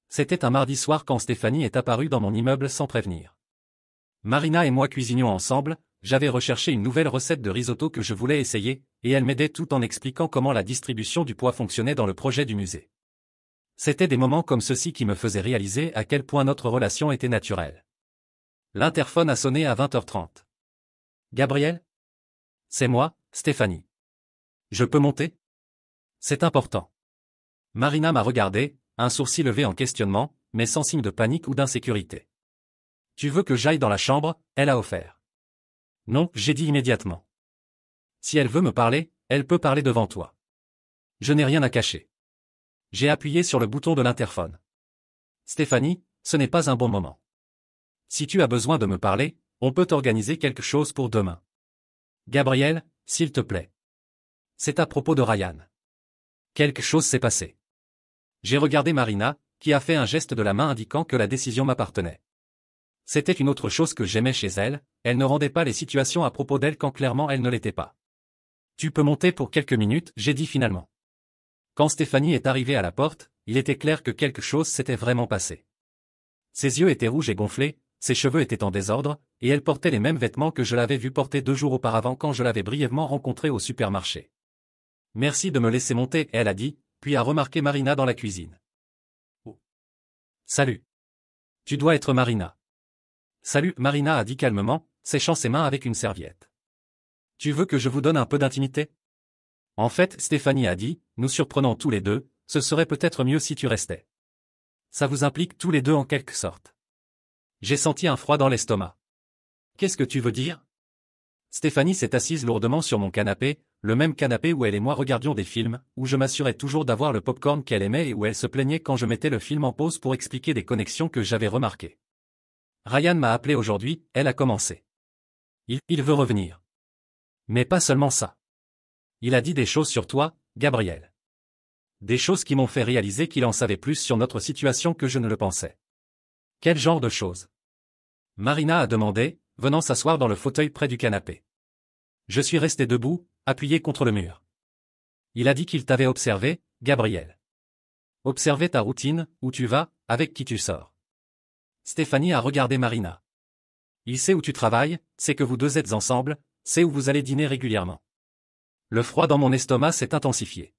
C'était un mardi soir quand Stéphanie est apparue dans mon immeuble sans prévenir. Marina et moi cuisinions ensemble, j'avais recherché une nouvelle recette de risotto que je voulais essayer, et elle m'aidait tout en expliquant comment la distribution du poids fonctionnait dans le projet du musée. C'était des moments comme ceux-ci qui me faisaient réaliser à quel point notre relation était naturelle. L'interphone a sonné à 20h30. Gabriel ? C'est moi, Stéphanie. Je peux monter ? C'est important. Marina m'a regardé, un sourcil levé en questionnement, mais sans signe de panique ou d'insécurité. Tu veux que j'aille dans la chambre ? Elle a offert. Non, j'ai dit immédiatement. Si elle veut me parler, elle peut parler devant toi. Je n'ai rien à cacher. J'ai appuyé sur le bouton de l'interphone. Stéphanie, ce n'est pas un bon moment. Si tu as besoin de me parler, on peut organiser quelque chose pour demain. Gabriel, s'il te plaît. C'est à propos de Ryan. Quelque chose s'est passé. J'ai regardé Marina, qui a fait un geste de la main indiquant que la décision m'appartenait. C'était une autre chose que j'aimais chez elle, elle ne rendait pas les situations à propos d'elle quand clairement elle ne l'était pas. Tu peux monter pour quelques minutes, j'ai dit finalement. Quand Stéphanie est arrivée à la porte, il était clair que quelque chose s'était vraiment passé. Ses yeux étaient rouges et gonflés, ses cheveux étaient en désordre, et elle portait les mêmes vêtements que je l'avais vue porter 2 jours auparavant quand je l'avais brièvement rencontrée au supermarché. Merci de me laisser monter, elle a dit, puis a remarqué Marina dans la cuisine. Oh. Salut. Tu dois être Marina. Salut, Marina a dit calmement, séchant ses mains avec une serviette. Tu veux que je vous donne un peu d'intimité ? En fait, Stéphanie a dit, nous surprenant tous les deux, ce serait peut-être mieux si tu restais. Ça vous implique tous les deux en quelque sorte. J'ai senti un froid dans l'estomac. Qu'est-ce que tu veux dire ? Stéphanie s'est assise lourdement sur mon canapé, le même canapé où elle et moi regardions des films, où je m'assurais toujours d'avoir le popcorn qu'elle aimait et où elle se plaignait quand je mettais le film en pause pour expliquer des connexions que j'avais remarquées. Ryan m'a appelé aujourd'hui, elle a commencé. Il veut revenir. Mais pas seulement ça. Il a dit des choses sur toi, Gabriel. Des choses qui m'ont fait réaliser qu'il en savait plus sur notre situation que je ne le pensais. Quel genre de choses ? Marina a demandé, venant s'asseoir dans le fauteuil près du canapé. Je suis resté debout, appuyé contre le mur. Il a dit qu'il t'avait observé, Gabriel. Observer ta routine, où tu vas, avec qui tu sors. Stéphanie a regardé Marina. Il sait où tu travailles, sait que vous deux êtes ensemble, sait où vous allez dîner régulièrement. Le froid dans mon estomac s'est intensifié.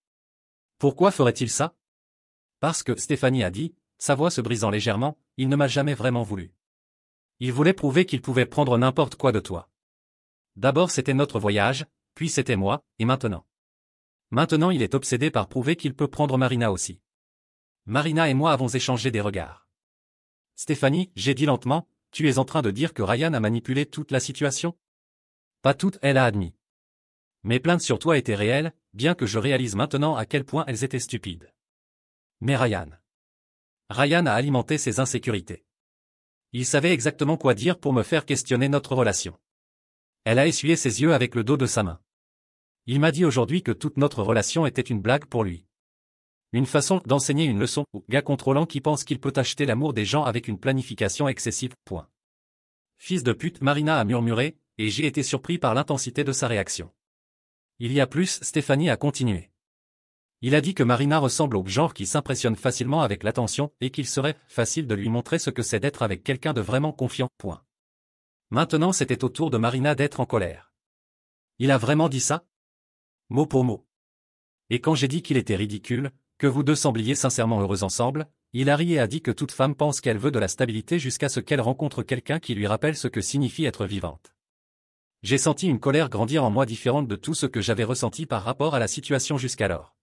Pourquoi ferait-il ça ? Parce que, Stéphanie a dit, sa voix se brisant légèrement, il ne m'a jamais vraiment voulu. Il voulait prouver qu'il pouvait prendre n'importe quoi de toi. D'abord c'était notre voyage, puis c'était moi, et maintenant. Maintenant il est obsédé par prouver qu'il peut prendre Marina aussi. Marina et moi avons échangé des regards. Stéphanie, j'ai dit lentement, tu es en train de dire que Ryan a manipulé toute la situation ? Pas toute, elle a admis. Mes plaintes sur toi étaient réelles, bien que je réalise maintenant à quel point elles étaient stupides. Mais Ryan a alimenté ses insécurités. Il savait exactement quoi dire pour me faire questionner notre relation. Elle a essuyé ses yeux avec le dos de sa main. Il m'a dit aujourd'hui que toute notre relation était une blague pour lui. Une façon d'enseigner une leçon au gars contrôlant qui pense qu'il peut acheter l'amour des gens avec une planification excessive. Point. Fils de pute, Marina a murmuré, et j'ai été surpris par l'intensité de sa réaction. Il y a plus, Stéphanie a continué. Il a dit que Marina ressemble au genre qui s'impressionne facilement avec l'attention et qu'il serait facile de lui montrer ce que c'est d'être avec quelqu'un de vraiment confiant. Point. Maintenant c'était au tour de Marina d'être en colère. Il a vraiment dit ça ? Mot pour mot. Et quand j'ai dit qu'il était ridicule, que vous deux sembliez sincèrement heureux ensemble, il a ri et a dit que toute femme pense qu'elle veut de la stabilité jusqu'à ce qu'elle rencontre quelqu'un qui lui rappelle ce que signifie être vivante. J'ai senti une colère grandir en moi différente de tout ce que j'avais ressenti par rapport à la situation jusqu'alors.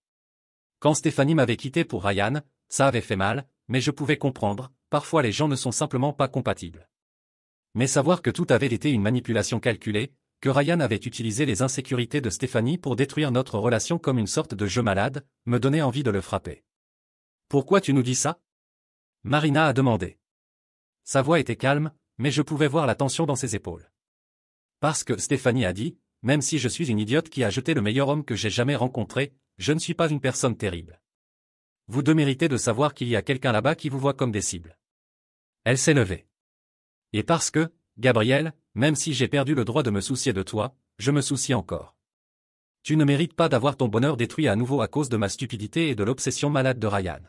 Quand Stéphanie m'avait quitté pour Ryan, ça avait fait mal, mais je pouvais comprendre, parfois les gens ne sont simplement pas compatibles. Mais savoir que tout avait été une manipulation calculée, que Ryan avait utilisé les insécurités de Stéphanie pour détruire notre relation comme une sorte de jeu malade, me donnait envie de le frapper. « Pourquoi tu nous dis ça ?» Marina a demandé. Sa voix était calme, mais je pouvais voir la tension dans ses épaules. Parce que Stéphanie a dit, même si je suis une idiote qui a jeté le meilleur homme que j'ai jamais rencontré, je ne suis pas une personne terrible. Vous deux méritez de savoir qu'il y a quelqu'un là-bas qui vous voit comme des cibles. Elle s'est levée. Et parce que, Gabriel, même si j'ai perdu le droit de me soucier de toi, je me soucie encore. Tu ne mérites pas d'avoir ton bonheur détruit à nouveau à cause de ma stupidité et de l'obsession malade de Ryan.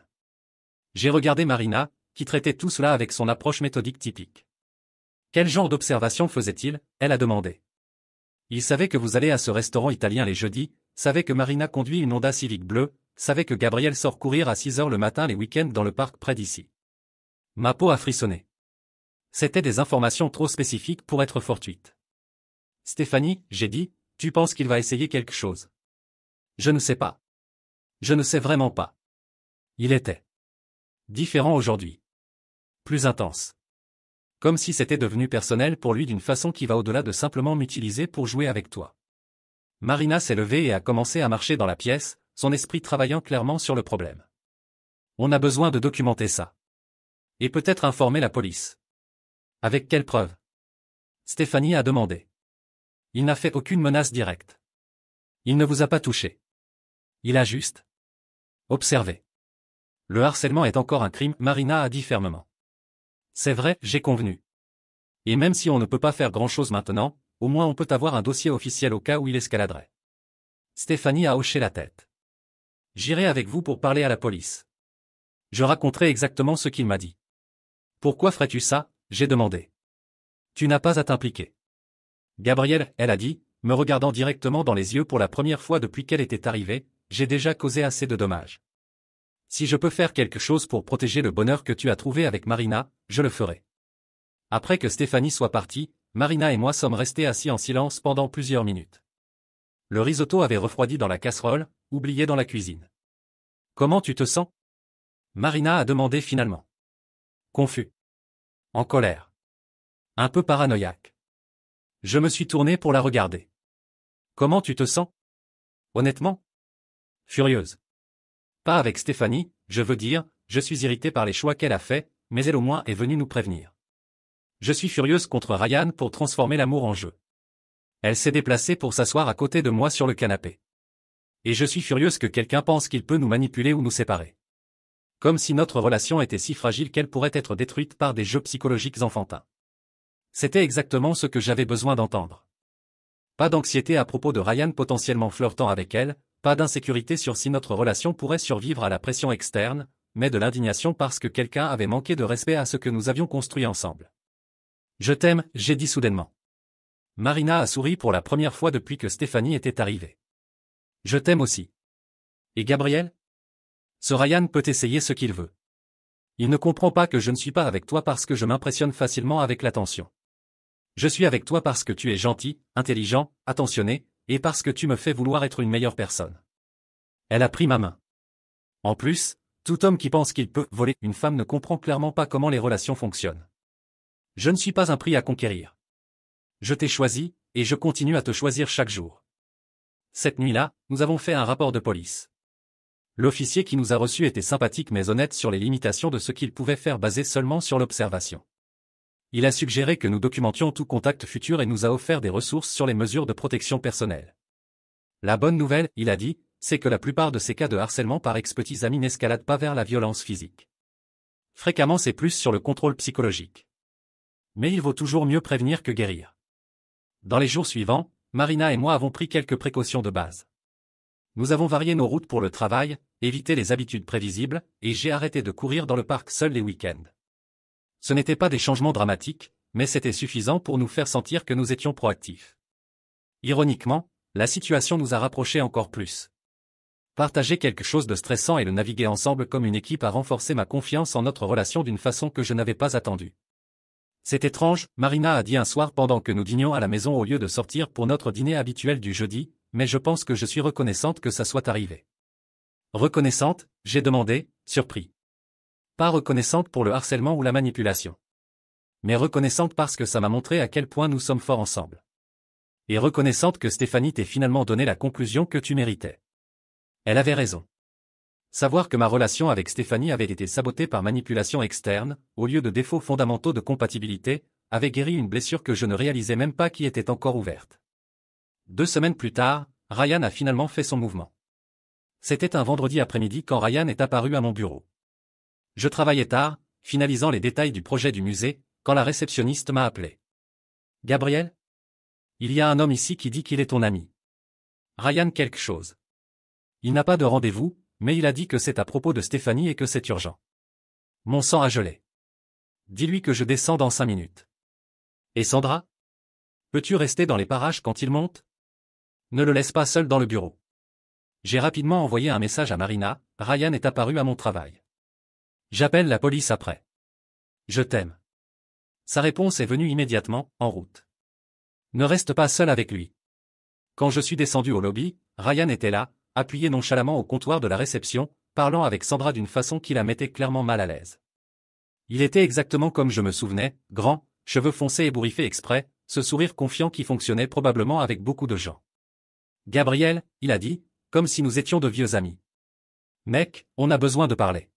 J'ai regardé Marina, qui traitait tout cela avec son approche méthodique typique. Quel genre d'observation faisait-il? Elle a demandé. Il savait que vous allez à ce restaurant italien les jeudis, savait que Marina conduit une Honda Civic bleue, savait que Gabriel sort courir à 6 heures le matin les week-ends dans le parc près d'ici. Ma peau a frissonné. C'était des informations trop spécifiques pour être fortuites. Stéphanie, j'ai dit, tu penses qu'il va essayer quelque chose? Je ne sais pas. Je ne sais vraiment pas. Il était différent aujourd'hui. Plus intense. Comme si c'était devenu personnel pour lui d'une façon qui va au-delà de simplement m'utiliser pour jouer avec toi. Marina s'est levée et a commencé à marcher dans la pièce, son esprit travaillant clairement sur le problème. On a besoin de documenter ça. Et peut-être informer la police. Avec quelle preuve? Stéphanie a demandé. Il n'a fait aucune menace directe. Il ne vous a pas touché. Il a juste observé. Le harcèlement est encore un crime, Marina a dit fermement. C'est vrai, j'ai convenu. Et même si on ne peut pas faire grand-chose maintenant, au moins on peut avoir un dossier officiel au cas où il escaladerait. Stéphanie a hoché la tête. J'irai avec vous pour parler à la police. Je raconterai exactement ce qu'il m'a dit. Pourquoi ferais-tu ça? J'ai demandé. Tu n'as pas à t'impliquer. Gabrielle, elle a dit, me regardant directement dans les yeux pour la première fois depuis qu'elle était arrivée, j'ai déjà causé assez de dommages. Si je peux faire quelque chose pour protéger le bonheur que tu as trouvé avec Marina, je le ferai. Après que Stéphanie soit partie, Marina et moi sommes restés assis en silence pendant plusieurs minutes. Le risotto avait refroidi dans la casserole, oublié dans la cuisine. Comment tu te sens? Marina a demandé finalement. Confus. En colère. Un peu paranoïaque. Je me suis tourné pour la regarder. Comment tu te sens? Honnêtement? Furieuse. Pas avec Stéphanie, je veux dire, je suis irrité par les choix qu'elle a faits, mais elle au moins est venue nous prévenir. Je suis furieuse contre Ryan pour transformer l'amour en jeu. Elle s'est déplacée pour s'asseoir à côté de moi sur le canapé. Et je suis furieuse que quelqu'un pense qu'il peut nous manipuler ou nous séparer. Comme si notre relation était si fragile qu'elle pourrait être détruite par des jeux psychologiques enfantins. C'était exactement ce que j'avais besoin d'entendre. Pas d'anxiété à propos de Ryan potentiellement flirtant avec elle, pas d'insécurité sur si notre relation pourrait survivre à la pression externe, mais de l'indignation parce que quelqu'un avait manqué de respect à ce que nous avions construit ensemble. Je t'aime, j'ai dit soudainement. Marina a souri pour la première fois depuis que Stéphanie était arrivée. Je t'aime aussi. Et Gabriel? Ce Ryan peut essayer ce qu'il veut. Il ne comprend pas que je ne suis pas avec toi parce que je m'impressionne facilement avec l'attention. Je suis avec toi parce que tu es gentil, intelligent, attentionné, et parce que tu me fais vouloir être une meilleure personne. Elle a pris ma main. En plus, tout homme qui pense qu'il peut voler une femme ne comprend clairement pas comment les relations fonctionnent. Je ne suis pas un prix à conquérir. Je t'ai choisi, et je continue à te choisir chaque jour. Cette nuit-là, nous avons fait un rapport de police. L'officier qui nous a reçus était sympathique mais honnête sur les limitations de ce qu'il pouvait faire basé seulement sur l'observation. Il a suggéré que nous documentions tout contact futur et nous a offert des ressources sur les mesures de protection personnelle. La bonne nouvelle, il a dit, c'est que la plupart de ces cas de harcèlement par ex-petits amis n'escaladent pas vers la violence physique. Fréquemment c'est plus sur le contrôle psychologique. Mais il vaut toujours mieux prévenir que guérir. Dans les jours suivants, Marina et moi avons pris quelques précautions de base. Nous avons varié nos routes pour le travail, évité les habitudes prévisibles, et j'ai arrêté de courir dans le parc seul les week-ends. Ce n'étaient pas des changements dramatiques, mais c'était suffisant pour nous faire sentir que nous étions proactifs. Ironiquement, La situation nous a rapprochés encore plus. Partager quelque chose de stressant et le naviguer ensemble comme une équipe a renforcé ma confiance en notre relation d'une façon que je n'avais pas attendue. C'est étrange, Marina a dit un soir pendant que nous dînions à la maison au lieu de sortir pour notre dîner habituel du jeudi, mais je pense que je suis reconnaissante que ça soit arrivé. Reconnaissante, j'ai demandé, surpris. Pas reconnaissante pour le harcèlement ou la manipulation. Mais reconnaissante parce que ça m'a montré à quel point nous sommes forts ensemble. Et reconnaissante que Stéphanie t'ait finalement donné la conclusion que tu méritais. Elle avait raison. Savoir que ma relation avec Stéphanie avait été sabotée par manipulation externe, au lieu de défauts fondamentaux de compatibilité, avait guéri une blessure que je ne réalisais même pas qui était encore ouverte. 2 semaines plus tard, Ryan a finalement fait son mouvement. C'était un vendredi après-midi quand Ryan est apparu à mon bureau. Je travaillais tard, finalisant les détails du projet du musée, quand la réceptionniste m'a appelé. « Gabriel ? Il y a un homme ici qui dit qu'il est ton ami. Ryan quelque chose. Il n'a pas de rendez-vous, mais il a dit que c'est à propos de Stéphanie et que c'est urgent. Mon sang a gelé. Dis-lui que je descends dans 5 minutes. Et Sandra ? Peux-tu rester dans les parages quand il monte ? Ne le laisse pas seul dans le bureau. » J'ai rapidement envoyé un message à Marina, Ryan est apparu à mon travail. J'appelle la police après. Je t'aime. Sa réponse est venue immédiatement, en route. Ne reste pas seul avec lui. Quand je suis descendu au lobby, Ryan était là, appuyé nonchalamment au comptoir de la réception, parlant avec Sandra d'une façon qui la mettait clairement mal à l'aise. Il était exactement comme je me souvenais, grand, cheveux foncés ébouriffés exprès, ce sourire confiant qui fonctionnait probablement avec beaucoup de gens. « Gabriel, il a dit, comme si nous étions de vieux amis. Mec, on a besoin de parler. »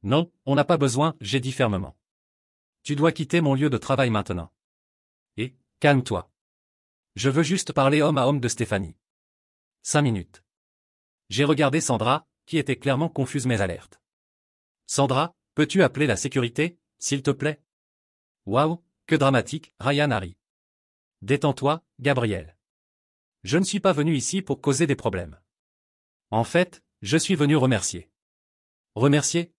Non, on n'a pas besoin, j'ai dit fermement. Tu dois quitter mon lieu de travail maintenant. Et, calme-toi. Je veux juste parler homme à homme de Stéphanie. 5 minutes. J'ai regardé Sandra, qui était clairement confuse mais alerte. Sandra, peux-tu appeler la sécurité, s'il te plaît? Waouh, que dramatique, Ryan a ri. Détends-toi, Gabriel. Je ne suis pas venu ici pour causer des problèmes. En fait, je suis venu remercier. Remercier?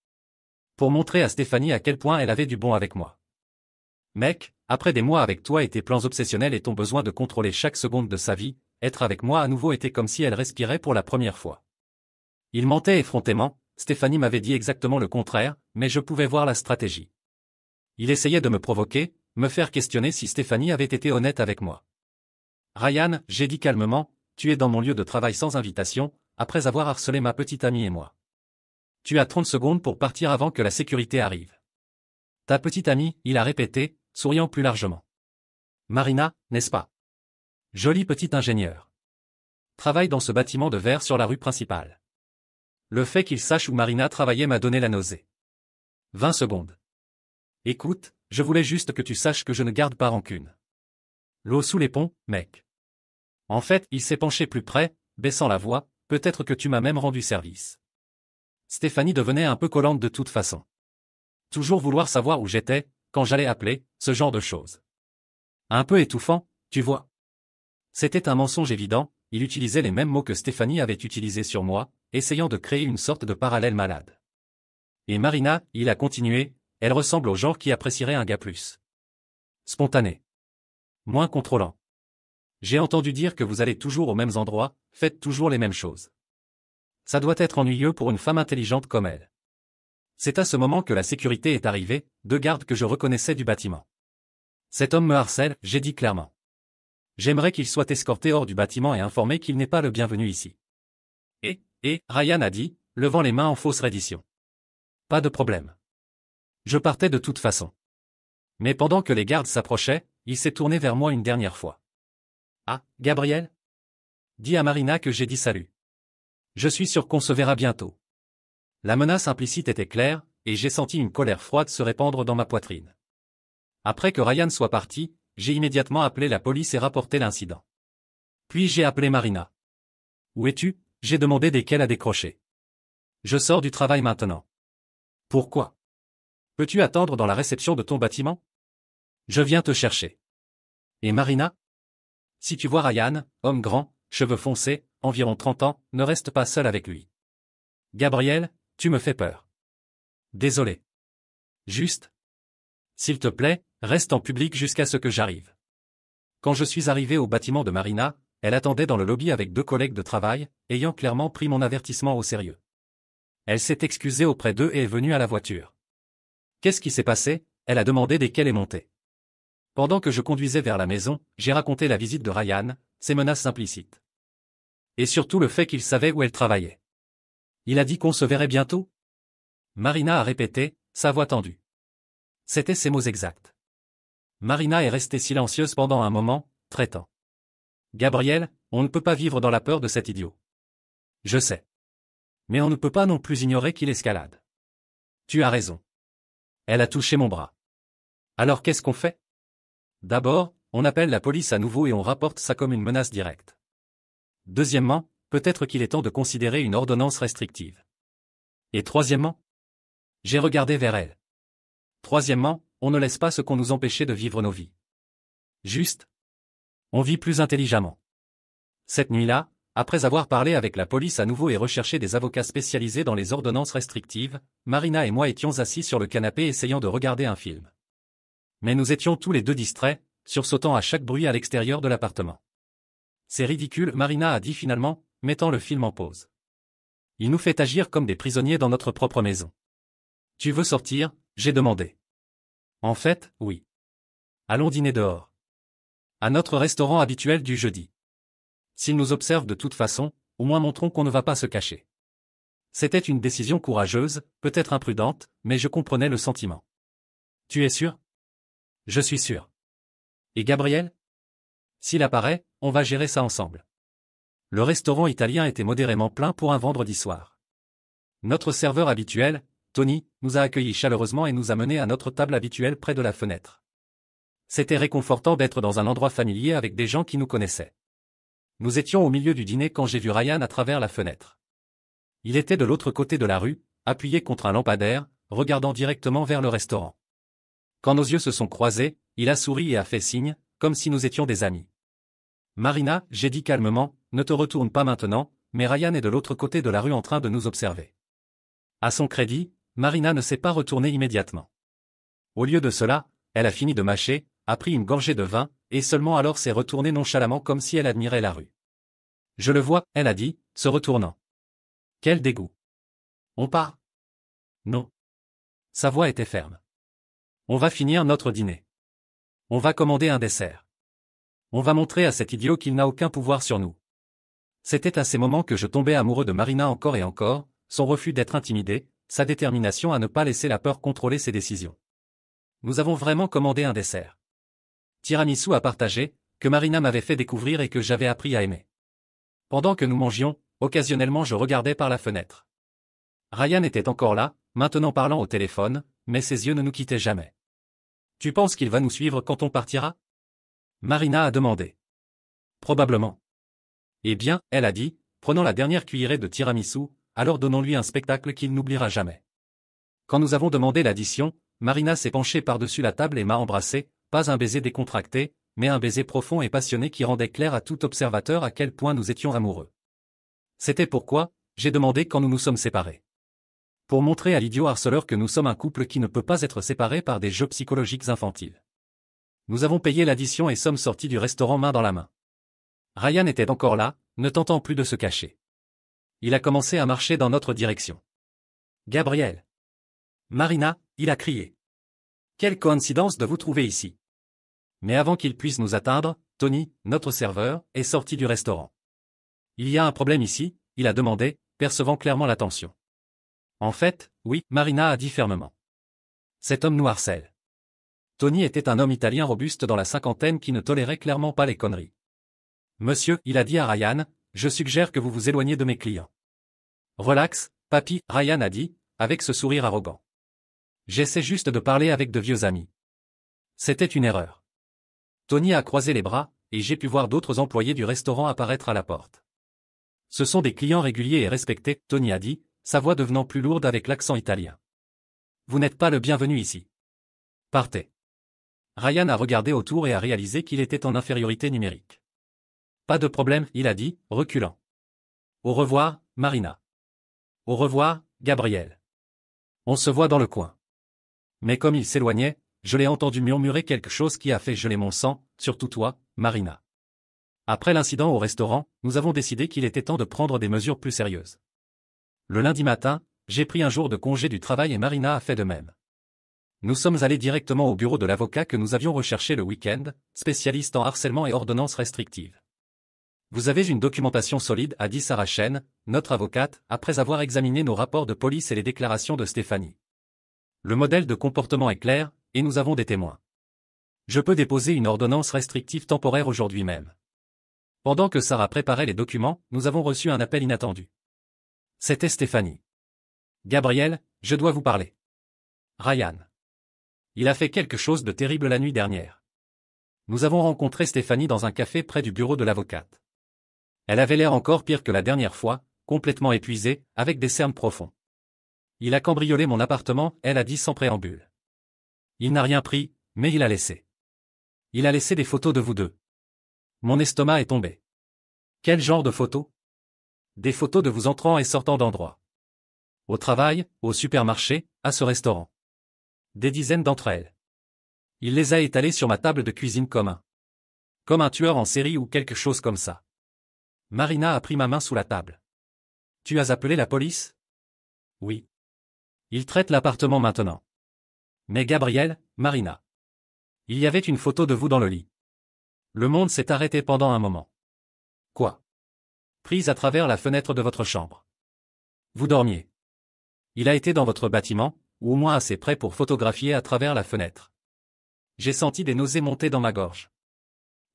Pour montrer à Stéphanie à quel point elle avait du bon avec moi. Mec, après des mois avec toi et tes plans obsessionnels et ton besoin de contrôler chaque seconde de sa vie, être avec moi à nouveau était comme si elle respirait pour la première fois. Il mentait effrontément, Stéphanie m'avait dit exactement le contraire, mais je pouvais voir la stratégie. Il essayait de me provoquer, me faire questionner si Stéphanie avait été honnête avec moi. Ryan, j'ai dit calmement, tu es dans mon lieu de travail sans invitation, après avoir harcelé ma petite amie et moi. Tu as 30 secondes pour partir avant que la sécurité arrive. Ta petite amie, il a répété, souriant plus largement. Marina, n'est-ce pas? Jolie petite ingénieure. Travaille dans ce bâtiment de verre sur la rue principale. Le fait qu'il sache où Marina travaillait m'a donné la nausée. 20 secondes. Écoute, je voulais juste que tu saches que je ne garde pas rancune. L'eau sous les ponts, mec. En fait, il s'est penché plus près, baissant la voix, peut-être que tu m'as même rendu service. Stéphanie devenait un peu collante de toute façon. Toujours vouloir savoir où j'étais, quand j'allais appeler, ce genre de choses. Un peu étouffant, tu vois. C'était un mensonge évident, il utilisait les mêmes mots que Stéphanie avait utilisés sur moi, essayant de créer une sorte de parallèle malade. Et Marina, il a continué, elle ressemble au genre qui apprécierait un gars plus spontané. Moins contrôlant. J'ai entendu dire que vous allez toujours aux mêmes endroits, faites toujours les mêmes choses. Ça doit être ennuyeux pour une femme intelligente comme elle. C'est à ce moment que la sécurité est arrivée, 2 gardes que je reconnaissais du bâtiment. Cet homme me harcèle, j'ai dit clairement. J'aimerais qu'il soit escorté hors du bâtiment et informé qu'il n'est pas le bienvenu ici. Et, Ryan a dit, levant les mains en fausse reddition. Pas de problème. Je partais de toute façon. Mais pendant que les gardes s'approchaient, il s'est tourné vers moi une dernière fois. Ah, Gabriel? Dis à Marina que j'ai dit salut. Je suis sûr qu'on se verra bientôt. La menace implicite était claire, et j'ai senti une colère froide se répandre dans ma poitrine. Après que Ryan soit parti, j'ai immédiatement appelé la police et rapporté l'incident. Puis j'ai appelé Marina. Où es-tu? J'ai demandé dès qu'elle a décroché. Je sors du travail maintenant. Pourquoi? Peux-tu attendre dans la réception de ton bâtiment? Je viens te chercher. Et Marina? Si tu vois Ryan, homme grand, cheveux foncés, environ 30 ans, ne reste pas seul avec lui. Gabriel, tu me fais peur. Désolé. Juste. S'il te plaît, reste en public jusqu'à ce que j'arrive. Quand je suis arrivé au bâtiment de Marina, elle attendait dans le lobby avec 2 collègues de travail, ayant clairement pris mon avertissement au sérieux. Elle s'est excusée auprès d'eux et est venue à la voiture. Qu'est-ce qui s'est passé? Elle a demandé dès qu'elle est montée. Pendant que je conduisais vers la maison, j'ai raconté la visite de Ryan, ses menaces implicites. Et surtout le fait qu'il savait où elle travaillait. Il a dit qu'on se verrait bientôt? Marina a répété, sa voix tendue. C'étaient ses mots exacts. Marina est restée silencieuse pendant un moment, traitant. Gabriel, on ne peut pas vivre dans la peur de cet idiot. Je sais. Mais on ne peut pas non plus ignorer qu'il escalade. Tu as raison. Elle a touché mon bras. Alors qu'est-ce qu'on fait? D'abord, on appelle la police à nouveau et on rapporte ça comme une menace directe. Deuxièmement, peut-être qu'il est temps de considérer une ordonnance restrictive. Et troisièmement, j'ai regardé vers elle. Troisièmement, on ne laisse pas ce qu'on nous empêchait de vivre nos vies. Juste. On vit plus intelligemment. Cette nuit-là, après avoir parlé avec la police à nouveau et recherché des avocats spécialisés dans les ordonnances restrictives, Marina et moi étions assis sur le canapé essayant de regarder un film. Mais nous étions tous les deux distraits, sursautant à chaque bruit à l'extérieur de l'appartement. C'est ridicule, Marina a dit finalement, mettant le film en pause. Il nous fait agir comme des prisonniers dans notre propre maison. Tu veux sortir? J'ai demandé. En fait, oui. Allons dîner dehors. À notre restaurant habituel du jeudi. S'ils nous observent de toute façon, au moins montrons qu'on ne va pas se cacher. C'était une décision courageuse, peut-être imprudente, mais je comprenais le sentiment. Tu es sûr? Je suis sûr. Et Gabriel? S'il apparaît, on va gérer ça ensemble. Le restaurant italien était modérément plein pour un vendredi soir. Notre serveur habituel, Tony, nous a accueillis chaleureusement et nous a menés à notre table habituelle près de la fenêtre. C'était réconfortant d'être dans un endroit familier avec des gens qui nous connaissaient. Nous étions au milieu du dîner quand j'ai vu Ryan à travers la fenêtre. Il était de l'autre côté de la rue, appuyé contre un lampadaire, regardant directement vers le restaurant. Quand nos yeux se sont croisés, il a souri et a fait signe, comme si nous étions des amis. Marina, j'ai dit calmement, ne te retourne pas maintenant, mais Ryan est de l'autre côté de la rue en train de nous observer. À son crédit, Marina ne s'est pas retournée immédiatement. Au lieu de cela, elle a fini de mâcher, a pris une gorgée de vin, et seulement alors s'est retournée nonchalamment comme si elle admirait la rue. Je le vois, elle a dit, se retournant. Quel dégoût. On part? Non. Sa voix était ferme. On va finir notre dîner. On va commander un dessert. On va montrer à cet idiot qu'il n'a aucun pouvoir sur nous. C'était à ces moments que je tombais amoureux de Marina encore et encore, son refus d'être intimidée, sa détermination à ne pas laisser la peur contrôler ses décisions. Nous avons vraiment commandé un dessert. Tiramisu à partager, que Marina m'avait fait découvrir et que j'avais appris à aimer. Pendant que nous mangions, occasionnellement je regardais par la fenêtre. Ryan était encore là, maintenant parlant au téléphone, mais ses yeux ne nous quittaient jamais. Tu penses qu'il va nous suivre quand on partira? Marina a demandé. Probablement. Eh bien, elle a dit, prenant la dernière cuillerée de tiramisu, alors donnons-lui un spectacle qu'il n'oubliera jamais. Quand nous avons demandé l'addition, Marina s'est penchée par-dessus la table et m'a embrassé, pas un baiser décontracté, mais un baiser profond et passionné qui rendait clair à tout observateur à quel point nous étions amoureux. C'était pourquoi, j'ai demandé quand nous nous sommes séparés. Pour montrer à l'idiot harceleur que nous sommes un couple qui ne peut pas être séparé par des jeux psychologiques infantiles. Nous avons payé l'addition et sommes sortis du restaurant main dans la main. Ryan était encore là, ne tentant plus de se cacher. Il a commencé à marcher dans notre direction. Gabriel. Marina, il a crié. Quelle coïncidence de vous trouver ici. Mais avant qu'il puisse nous atteindre, Tony, notre serveur, est sorti du restaurant. Il y a un problème ici, il a demandé, percevant clairement la tension. En fait, oui, Marina a dit fermement. Cet homme nous harcèle. Tony était un homme italien robuste dans la cinquantaine qui ne tolérait clairement pas les conneries. Monsieur, il a dit à Ryan, je suggère que vous vous éloigniez de mes clients. Relax, papy, Ryan a dit, avec ce sourire arrogant. J'essaie juste de parler avec de vieux amis. C'était une erreur. Tony a croisé les bras, et j'ai pu voir d'autres employés du restaurant apparaître à la porte. Ce sont des clients réguliers et respectés, Tony a dit, sa voix devenant plus lourde avec l'accent italien. Vous n'êtes pas le bienvenu ici. Partez. Ryan a regardé autour et a réalisé qu'il était en infériorité numérique. Pas de problème, il a dit, reculant. Au revoir, Marina. Au revoir, Gabriel. On se voit dans le coin. Mais comme il s'éloignait, je l'ai entendu murmurer quelque chose qui a fait geler mon sang, surtout toi, Marina. Après l'incident au restaurant, nous avons décidé qu'il était temps de prendre des mesures plus sérieuses. Le lundi matin, j'ai pris un jour de congé du travail et Marina a fait de même. Nous sommes allés directement au bureau de l'avocat que nous avions recherché le week-end, spécialiste en harcèlement et ordonnances restrictives. Vous avez une documentation solide, a dit Sarah Chen, notre avocate, après avoir examiné nos rapports de police et les déclarations de Stéphanie. Le modèle de comportement est clair, et nous avons des témoins. Je peux déposer une ordonnance restrictive temporaire aujourd'hui même. Pendant que Sarah préparait les documents, nous avons reçu un appel inattendu. C'était Stéphanie. Gabriel, je dois vous parler. Ryan. Il a fait quelque chose de terrible la nuit dernière. Nous avons rencontré Stéphanie dans un café près du bureau de l'avocate. Elle avait l'air encore pire que la dernière fois, complètement épuisée, avec des cernes profonds. Il a cambriolé mon appartement, elle a dit sans préambule. Il n'a rien pris, mais il a laissé. Il a laissé des photos de vous deux. Mon estomac est tombé. Quel genre de photos? Des photos de vous entrant et sortant d'endroits. Au travail, au supermarché, à ce restaurant. Des dizaines d'entre elles. Il les a étalées sur ma table de cuisine comme un tueur en série ou quelque chose comme ça. Marina a pris ma main sous la table. Tu as appelé la police? Oui. Ils traitent l'appartement maintenant. Mais Gabriel, Marina. Il y avait une photo de vous dans le lit. Le monde s'est arrêté pendant un moment. Quoi? Prise à travers la fenêtre de votre chambre. Vous dormiez. Il a été dans votre bâtiment, ou au moins assez près pour photographier à travers la fenêtre. J'ai senti des nausées monter dans ma gorge.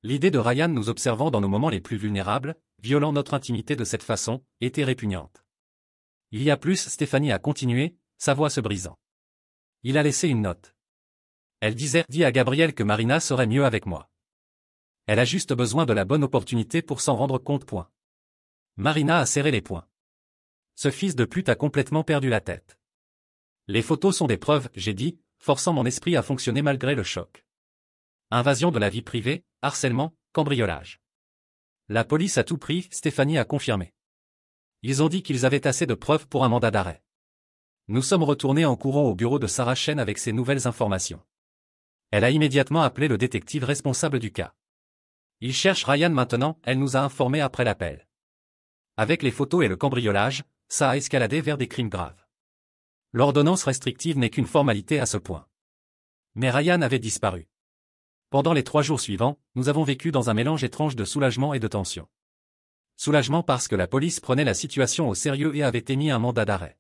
L'idée de Ryan nous observant dans nos moments les plus vulnérables, violant notre intimité de cette façon, était répugnante. Il y a plus, Stéphanie a continué, sa voix se brisant. Il a laissé une note. Elle dit à Gabriel que Marina serait mieux avec moi. Elle a juste besoin de la bonne opportunité pour s'en rendre compte. Point. Marina a serré les poings. Ce fils de pute a complètement perdu la tête. Les photos sont des preuves, j'ai dit, forçant mon esprit à fonctionner malgré le choc. Invasion de la vie privée, harcèlement, cambriolage. La police a tout pris, Stéphanie a confirmé. Ils ont dit qu'ils avaient assez de preuves pour un mandat d'arrêt. Nous sommes retournés en courant au bureau de Sarah Chen avec ces nouvelles informations. Elle a immédiatement appelé le détective responsable du cas. Il cherche Ryan maintenant, elle nous a informé après l'appel. Avec les photos et le cambriolage, ça a escaladé vers des crimes graves. L'ordonnance restrictive n'est qu'une formalité à ce point. Mais Ryan avait disparu. Pendant les 3 jours suivants, nous avons vécu dans un mélange étrange de soulagement et de tension. Soulagement parce que la police prenait la situation au sérieux et avait émis un mandat d'arrêt.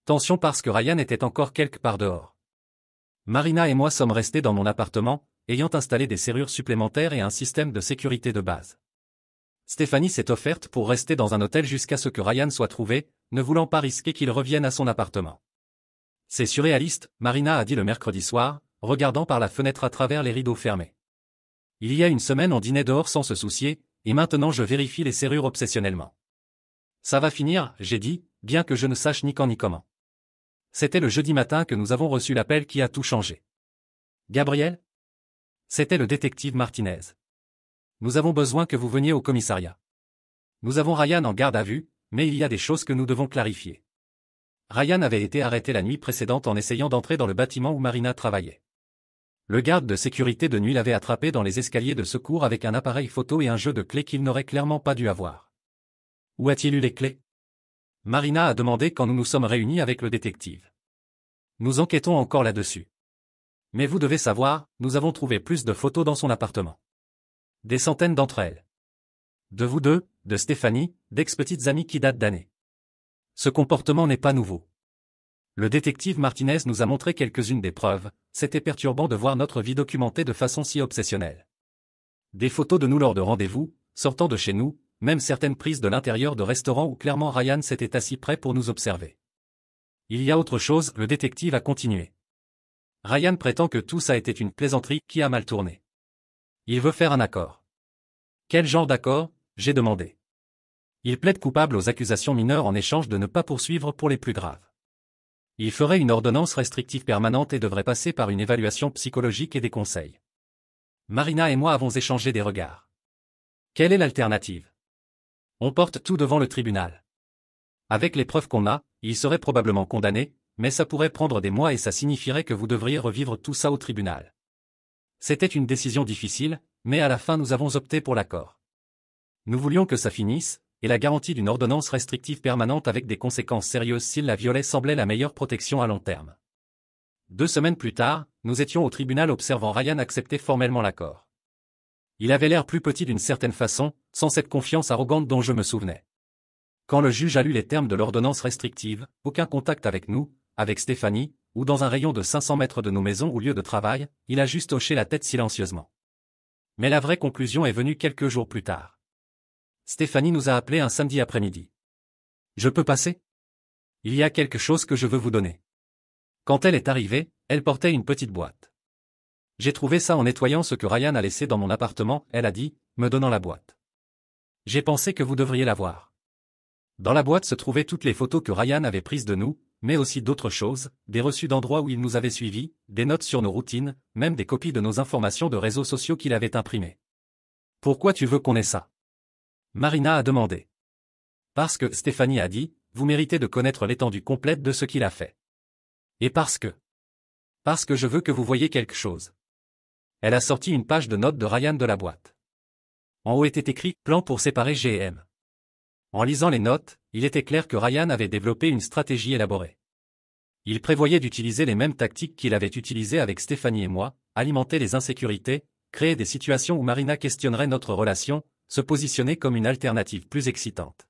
Tension parce que Ryan était encore quelque part dehors. Marina et moi sommes restés dans mon appartement, ayant installé des serrures supplémentaires et un système de sécurité de base. Stéphanie s'est offerte pour rester dans un hôtel jusqu'à ce que Ryan soit trouvé, ne voulant pas risquer qu'il revienne à son appartement. C'est surréaliste, Marina a dit le mercredi soir, regardant par la fenêtre à travers les rideaux fermés. Il y a une semaine on dînait dehors sans se soucier, et maintenant je vérifie les serrures obsessionnellement. Ça va finir, j'ai dit, bien que je ne sache ni quand ni comment. C'était le jeudi matin que nous avons reçu l'appel qui a tout changé. Gabriel? C'était le détective Martinez. Nous avons besoin que vous veniez au commissariat. Nous avons Ryan en garde à vue, mais il y a des choses que nous devons clarifier. Ryan avait été arrêté la nuit précédente en essayant d'entrer dans le bâtiment où Marina travaillait. Le garde de sécurité de nuit l'avait attrapé dans les escaliers de secours avec un appareil photo et un jeu de clés qu'il n'aurait clairement pas dû avoir. Où a-t-il eu les clés? Marina a demandé quand nous nous sommes réunis avec le détective. Nous enquêtons encore là-dessus. Mais vous devez savoir, nous avons trouvé plus de photos dans son appartement. Des centaines d'entre elles. De vous deux, de Stéphanie, d'ex-petites amies qui datent d'années. Ce comportement n'est pas nouveau. Le détective Martinez nous a montré quelques-unes des preuves, c'était perturbant de voir notre vie documentée de façon si obsessionnelle. Des photos de nous lors de rendez-vous, sortant de chez nous, même certaines prises de l'intérieur de restaurants où clairement Ryan s'était assis prêt pour nous observer. Il y a autre chose, le détective a continué. Ryan prétend que tout ça était une plaisanterie qui a mal tourné. Il veut faire un accord. Quel genre d'accord? J'ai demandé. Il plaide coupable aux accusations mineures en échange de ne pas poursuivre pour les plus graves. Il ferait une ordonnance restrictive permanente et devrait passer par une évaluation psychologique et des conseils. Marina et moi avons échangé des regards. Quelle est l'alternative? On porte tout devant le tribunal. Avec les preuves qu'on a, il serait probablement condamné, mais ça pourrait prendre des mois et ça signifierait que vous devriez revivre tout ça au tribunal. C'était une décision difficile, mais à la fin nous avons opté pour l'accord. Nous voulions que ça finisse, et la garantie d'une ordonnance restrictive permanente avec des conséquences sérieuses s'il la violait semblait la meilleure protection à long terme. 2 semaines plus tard, nous étions au tribunal observant Ryan accepter formellement l'accord. Il avait l'air plus petit d'une certaine façon, sans cette confiance arrogante dont je me souvenais. Quand le juge a lu les termes de l'ordonnance restrictive, aucun contact avec nous, avec Stéphanie, ou dans un rayon de 500 mètres de nos maisons ou lieux de travail, il a juste hoché la tête silencieusement. Mais la vraie conclusion est venue quelques jours plus tard. Stéphanie nous a appelés un samedi après-midi. Je peux passer? Il y a quelque chose que je veux vous donner. Quand elle est arrivée, elle portait une petite boîte. J'ai trouvé ça en nettoyant ce que Ryan a laissé dans mon appartement, elle a dit, me donnant la boîte. J'ai pensé que vous devriez la voir. Dans la boîte se trouvaient toutes les photos que Ryan avait prises de nous, mais aussi d'autres choses, des reçus d'endroits où il nous avait suivis, des notes sur nos routines, même des copies de nos informations de réseaux sociaux qu'il avait imprimées. Pourquoi tu veux qu'on ait ça? Marina a demandé. Parce que Stéphanie a dit, vous méritez de connaître l'étendue complète de ce qu'il a fait. Et parce que je veux que vous voyiez quelque chose. Elle a sorti une page de notes de Ryan de la boîte. En haut était écrit « Plan pour séparer G&M ». En lisant les notes, il était clair que Ryan avait développé une stratégie élaborée. Il prévoyait d'utiliser les mêmes tactiques qu'il avait utilisées avec Stéphanie et moi, alimenter les insécurités, créer des situations où Marina questionnerait notre relation, se positionner comme une alternative plus excitante.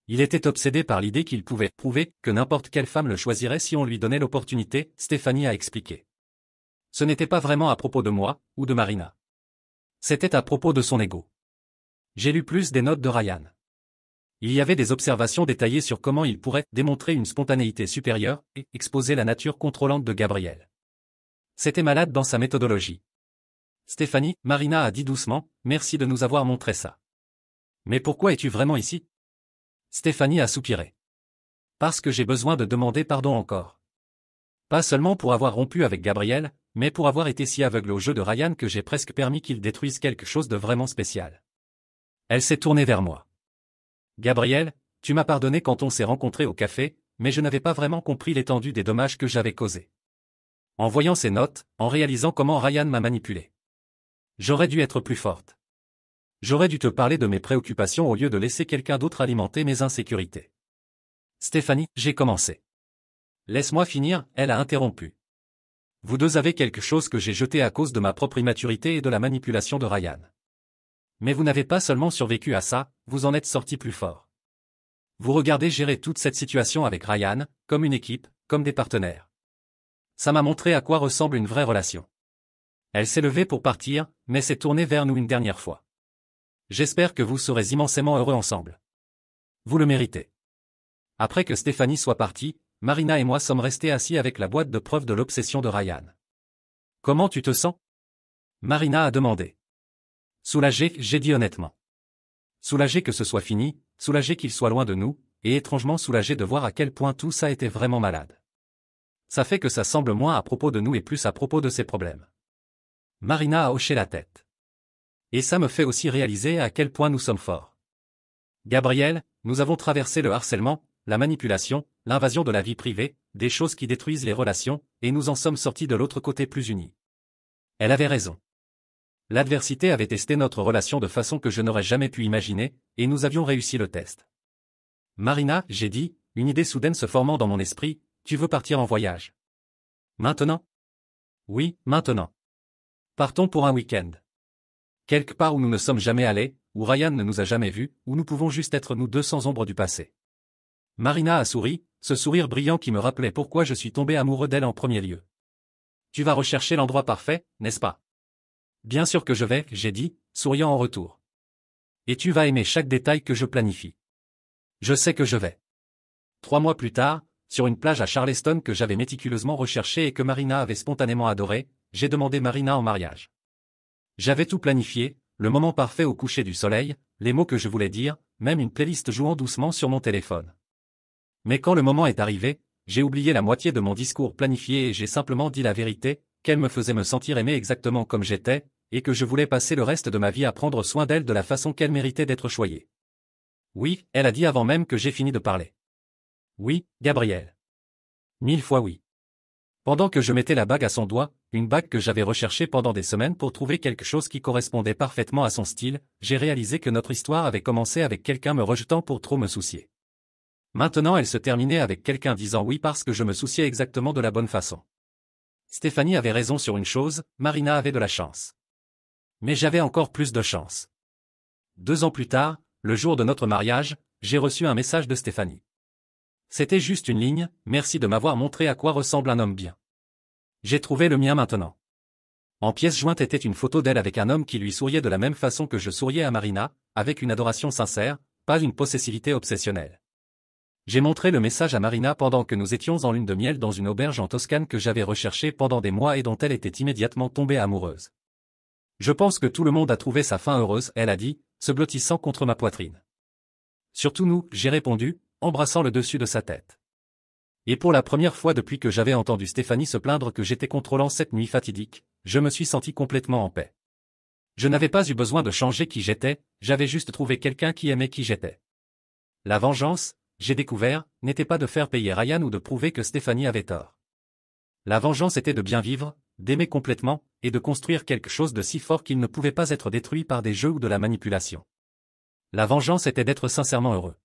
Il était obsédé par l'idée qu'il pouvait prouver que n'importe quelle femme le choisirait si on lui donnait l'opportunité, Stéphanie a expliqué. Ce n'était pas vraiment à propos de moi, ou de Marina. C'était à propos de son ego. J'ai lu plus des notes de Ryan. Il y avait des observations détaillées sur comment il pourrait démontrer une spontanéité supérieure et exposer la nature contrôlante de Gabriel. C'était malade dans sa méthodologie. Stéphanie, Marina a dit doucement, merci de nous avoir montré ça. Mais pourquoi es-tu vraiment ici? Stéphanie a soupiré. Parce que j'ai besoin de demander pardon encore. Pas seulement pour avoir rompu avec Gabriel, mais pour avoir été si aveugle au jeu de Ryan que j'ai presque permis qu'il détruise quelque chose de vraiment spécial. Elle s'est tournée vers moi. Gabriel, tu m'as pardonné quand on s'est rencontrés au café, mais je n'avais pas vraiment compris l'étendue des dommages que j'avais causés. En voyant ces notes, en réalisant comment Ryan m'a manipulé. J'aurais dû être plus forte. J'aurais dû te parler de mes préoccupations au lieu de laisser quelqu'un d'autre alimenter mes insécurités. Stéphanie, j'ai commencé. Laisse-moi finir, elle a interrompu. Vous deux avez quelque chose que j'ai jeté à cause de ma propre immaturité et de la manipulation de Ryan. Mais vous n'avez pas seulement survécu à ça, vous en êtes sortis plus fort. Vous regardez gérer toute cette situation avec Ryan, comme une équipe, comme des partenaires. Ça m'a montré à quoi ressemble une vraie relation. Elle s'est levée pour partir, mais s'est tournée vers nous une dernière fois. J'espère que vous serez immensément heureux ensemble. Vous le méritez. Après que Stéphanie soit partie, Marina et moi sommes restés assis avec la boîte de preuves de l'obsession de Ryan. Comment tu te sens? Marina a demandé. Soulagé, j'ai dit honnêtement. Soulagé que ce soit fini, soulagé qu'il soit loin de nous, et étrangement soulagé de voir à quel point tout ça était vraiment malade. Ça fait que ça semble moins à propos de nous et plus à propos de ses problèmes. Marina a hoché la tête. Et ça me fait aussi réaliser à quel point nous sommes forts. Gabriel, nous avons traversé le harcèlement, la manipulation, l'invasion de la vie privée, des choses qui détruisent les relations, et nous en sommes sortis de l'autre côté plus unis. Elle avait raison. L'adversité avait testé notre relation de façon que je n'aurais jamais pu imaginer, et nous avions réussi le test. Marina, j'ai dit, une idée soudaine se formant dans mon esprit, tu veux partir en voyage? Maintenant? Oui, maintenant. Partons pour un week-end. Quelque part où nous ne sommes jamais allés, où Ryan ne nous a jamais vus, où nous pouvons juste être nous deux sans ombre du passé. Marina a souri, ce sourire brillant qui me rappelait pourquoi je suis tombé amoureux d'elle en premier lieu. Tu vas rechercher l'endroit parfait, n'est-ce pas? Bien sûr que je vais, j'ai dit, souriant en retour. Et tu vas aimer chaque détail que je planifie. Je sais que je vais. 3 mois plus tard, sur une plage à Charleston que j'avais méticuleusement recherchée et que Marina avait spontanément adorée, j'ai demandé Marina en mariage. J'avais tout planifié, le moment parfait au coucher du soleil, les mots que je voulais dire, même une playlist jouant doucement sur mon téléphone. Mais quand le moment est arrivé, j'ai oublié la moitié de mon discours planifié et j'ai simplement dit la vérité, qu'elle me faisait me sentir aimé exactement comme j'étais, et que je voulais passer le reste de ma vie à prendre soin d'elle de la façon qu'elle méritait d'être choyée. Oui, elle a dit avant même que j'ai fini de parler. Oui, Gabriel. 1000 fois oui. Pendant que je mettais la bague à son doigt, une bague que j'avais recherchée pendant des semaines pour trouver quelque chose qui correspondait parfaitement à son style, j'ai réalisé que notre histoire avait commencé avec quelqu'un me rejetant pour trop me soucier. Maintenant elle se terminait avec quelqu'un disant oui parce que je me souciais exactement de la bonne façon. Stéphanie avait raison sur une chose, Marina avait de la chance. Mais j'avais encore plus de chance. 2 ans plus tard, le jour de notre mariage, j'ai reçu un message de Stéphanie. C'était juste une ligne, merci de m'avoir montré à quoi ressemble un homme bien. J'ai trouvé le mien maintenant. En pièce jointe était une photo d'elle avec un homme qui lui souriait de la même façon que je souriais à Marina, avec une adoration sincère, pas une possessivité obsessionnelle. J'ai montré le message à Marina pendant que nous étions en lune de miel dans une auberge en Toscane que j'avais recherchée pendant des mois et dont elle était immédiatement tombée amoureuse. Je pense que tout le monde a trouvé sa fin heureuse, elle a dit, se blottissant contre ma poitrine. Surtout nous, j'ai répondu, embrassant le dessus de sa tête. Et pour la première fois depuis que j'avais entendu Stéphanie se plaindre que j'étais contrôlant cette nuit fatidique, je me suis senti complètement en paix. Je n'avais pas eu besoin de changer qui j'étais, j'avais juste trouvé quelqu'un qui aimait qui j'étais. La vengeance, j'ai découvert, n'était pas de faire payer Ryan ou de prouver que Stéphanie avait tort. La vengeance était de bien vivre, d'aimer complètement, et de construire quelque chose de si fort qu'il ne pouvait pas être détruit par des jeux ou de la manipulation. La vengeance était d'être sincèrement heureux.